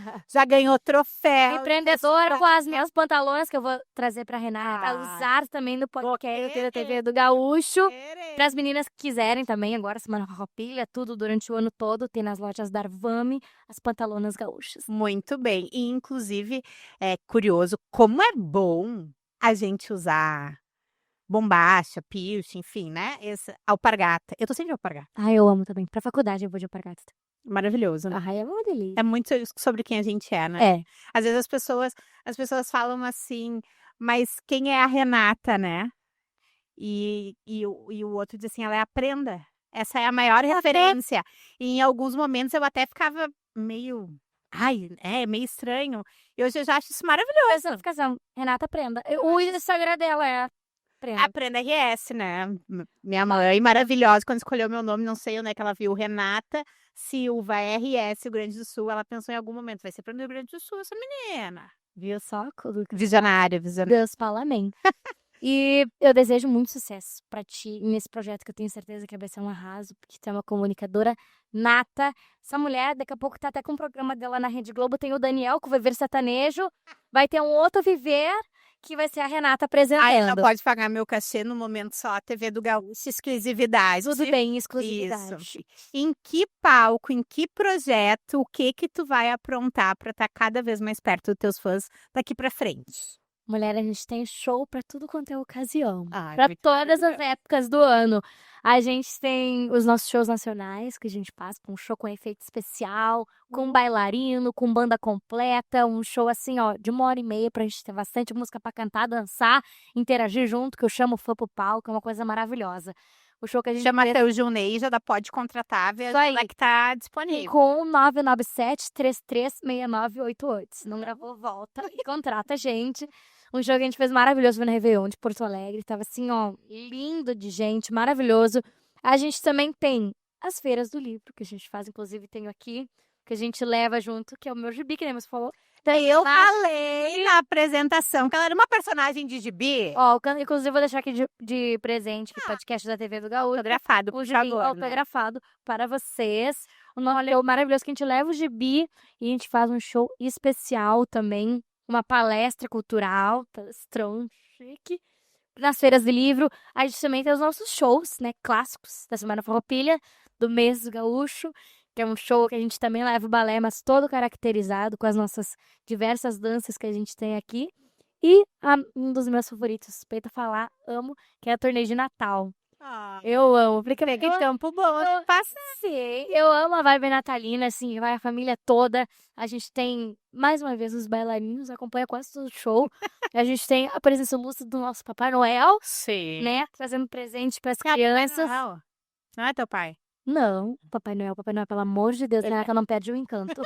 ganhou troféu. Empreendedora com as minhas pantalonas que eu vou trazer pra Renata, Ah, usar também no podcast da querer. TV do Gaúcho. Querer. Para as meninas que quiserem também, agora Semana Roupilha, tudo durante o ano todo, tem nas lojas da Arvami as pantalonas gaúchas. Muito bem, e inclusive é curioso como é bom a gente usar bombacha, piercing, enfim, né? Esse alpargata. Eu tô sempre de alpargata. Ai, eu amo também. Pra faculdade eu vou de alpargata. Maravilhoso, né? Ai, é uma delícia. É muito sobre quem a gente é, né? É. Às vezes as pessoas falam assim, mas quem é a Renata, né? E o outro diz assim, ela é a Prenda. Essa é a maior referência. E em alguns momentos eu até ficava meio... Ai, é meio estranho. E hoje eu já acho isso maravilhoso. Fica assim, Renata Prenda. O Instagram dela é Prenda. A Prenda RS, né? Minha mãe maravilhosa, quando escolheu meu nome, não sei onde é que ela viu Renata Silva RS, Rio Grande do Sul. Ela pensou em algum momento, vai ser para o Rio Grande do Sul essa menina. Viu só? Visionária. Deus fala amém. E eu desejo muito sucesso pra ti nesse projeto que eu tenho certeza que vai ser um arraso, porque tu é uma comunicadora nata. Essa mulher, daqui a pouco tá até com o programa dela na Rede Globo. Tem o Daniel, com o Viver Sertanejo. Vai ter um outro Viver. que vai ser a Renata Aí não apresentando. pode pagar meu cachê no momento só, a TV do Gaúcho, exclusividade. Tudo bem, exclusividade. Isso. Em que palco, em que projeto, o que tu vai aprontar para estar cada vez mais perto dos teus fãs daqui para frente? Mulher, a gente tem show pra tudo quanto é ocasião. Ai, Pra muito todas as épocas do ano. A gente tem os nossos shows nacionais, que a gente passa com um show com efeito especial, com bailarino, com banda completa, um show assim, ó, de 1h30 pra gente ter bastante música pra cantar, dançar, interagir junto, que eu chamo o fã pro palco, é uma coisa maravilhosa. O show que a gente Chama fez teu Junei, já pode contratar, ver Isso aí. lá que tá disponível. com 997-336988. Se não gravou, volta e contrata a gente. Um show que a gente fez maravilhoso no Réveillon de Porto Alegre. Tava assim, ó, lindo de gente, maravilhoso. A gente também tem as feiras do livro, que a gente faz, inclusive tenho aqui, que a gente leva junto, que é o meu gibi, que nem você falou. Daí eu Mas- falei na apresentação que ela era uma personagem de gibi. Ó, inclusive vou deixar aqui de presente, que podcast da TV do Gaúcho. Fotografado, O por gibi favor. né? autografado para vocês. Um show maravilhoso que a gente leva o gibi e a gente faz um show especial também. Uma palestra cultural, palestrão chique. Nas feiras de livro, a gente também tem os nossos shows, né, clássicos da Semana Farroupilha, do mês do Gaúcho, que é um show que a gente também leva o balé, mas todo caracterizado com as nossas diversas danças que a gente tem aqui. E um dos meus favoritos, suspeita falar, amo, que é a turnê de Natal. Ah, Eu amo, porque pega em Campo Bom, passa. Sim, eu amo a vibe natalina, assim, vai a família toda. A gente tem, mais uma vez, os bailarinos, acompanha quase todo o show. A gente tem a presença ilustre do nosso Papai Noel, Sim. né? Trazendo presente para as crianças. Não é teu pai? Não, Papai Noel, pelo amor de Deus, né? Que não perde o encanto.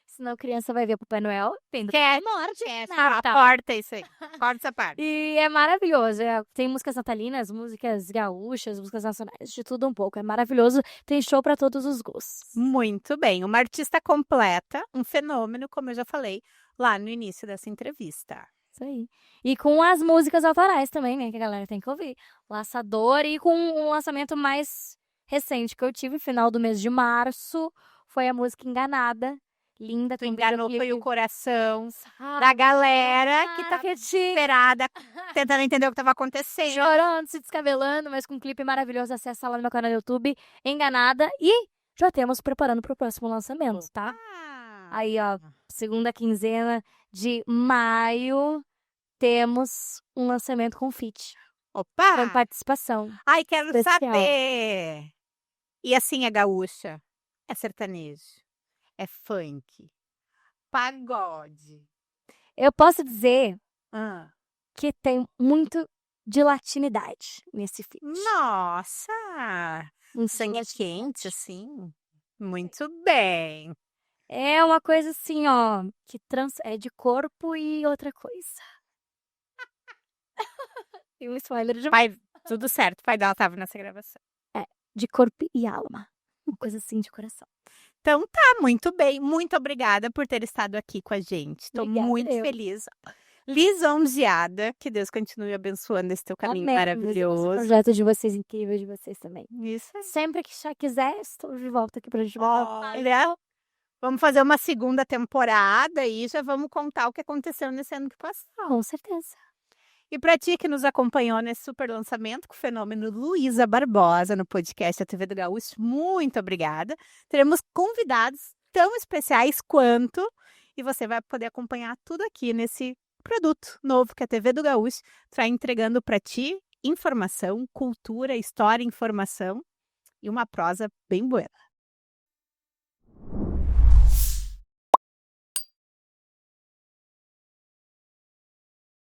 Senão a criança vai ver Papai Noel tendo morte. A porta, isso aí. Corta essa parte. E é maravilhoso. Tem músicas natalinas, músicas gaúchas, músicas nacionais, de tudo um pouco. É maravilhoso. Tem show para todos os gostos. Muito bem. Uma artista completa, um fenômeno, como eu já falei lá no início dessa entrevista. Isso aí. E com as músicas autorais também, né? Que a galera tem que ouvir. Laçador e com um lançamento mais recente que eu tive, final do mês de março, foi a música Enganada. Linda. Tu enganou foi o coração Ah, da galera que tá quietinha. desesperada, tentando entender o que tava acontecendo. Chorando, se descabelando, mas com um clipe maravilhoso. Acessa lá no meu canal do YouTube, Enganada. E já temos preparando pro próximo lançamento, tá? Aí, ó, segunda quinzena de maio, temos um lançamento com feat. Com Opa! participação. Ai, quero especial. saber! E assim é gaúcha, é sertanejo, é funk, pagode. Eu posso dizer Ah. que tem muito de latinidade nesse feat. Nossa! Um Sangue quente, assim. Muito bem. É uma coisa assim, ó, que é de corpo e outra coisa. Tem um spoiler de Pai, tudo certo, o pai dela tava nessa gravação. de corpo e alma. Uma coisa assim de coração. Então tá, muito bem. Muito obrigada por ter estado aqui com a gente. Estou Obrigada, muito eu. feliz. Lisonjeada. Que Deus continue abençoando esse teu caminho Amém. Esse maravilhoso. projeto de vocês incrível, de vocês também. Isso aí. Sempre que já quiser, estou de volta aqui pra gente Olha, vamos fazer uma segunda temporada e já vamos contar o que aconteceu nesse ano que passou. Com certeza. E para ti que nos acompanhou nesse super lançamento com o fenômeno Luísa Barbosa no podcast da TV do Gaúcho, muito obrigada. Teremos convidados tão especiais quanto, e você vai poder acompanhar tudo aqui nesse produto novo que a TV do Gaúcho está entregando para ti: informação, cultura, história, informação e uma prosa bem boa.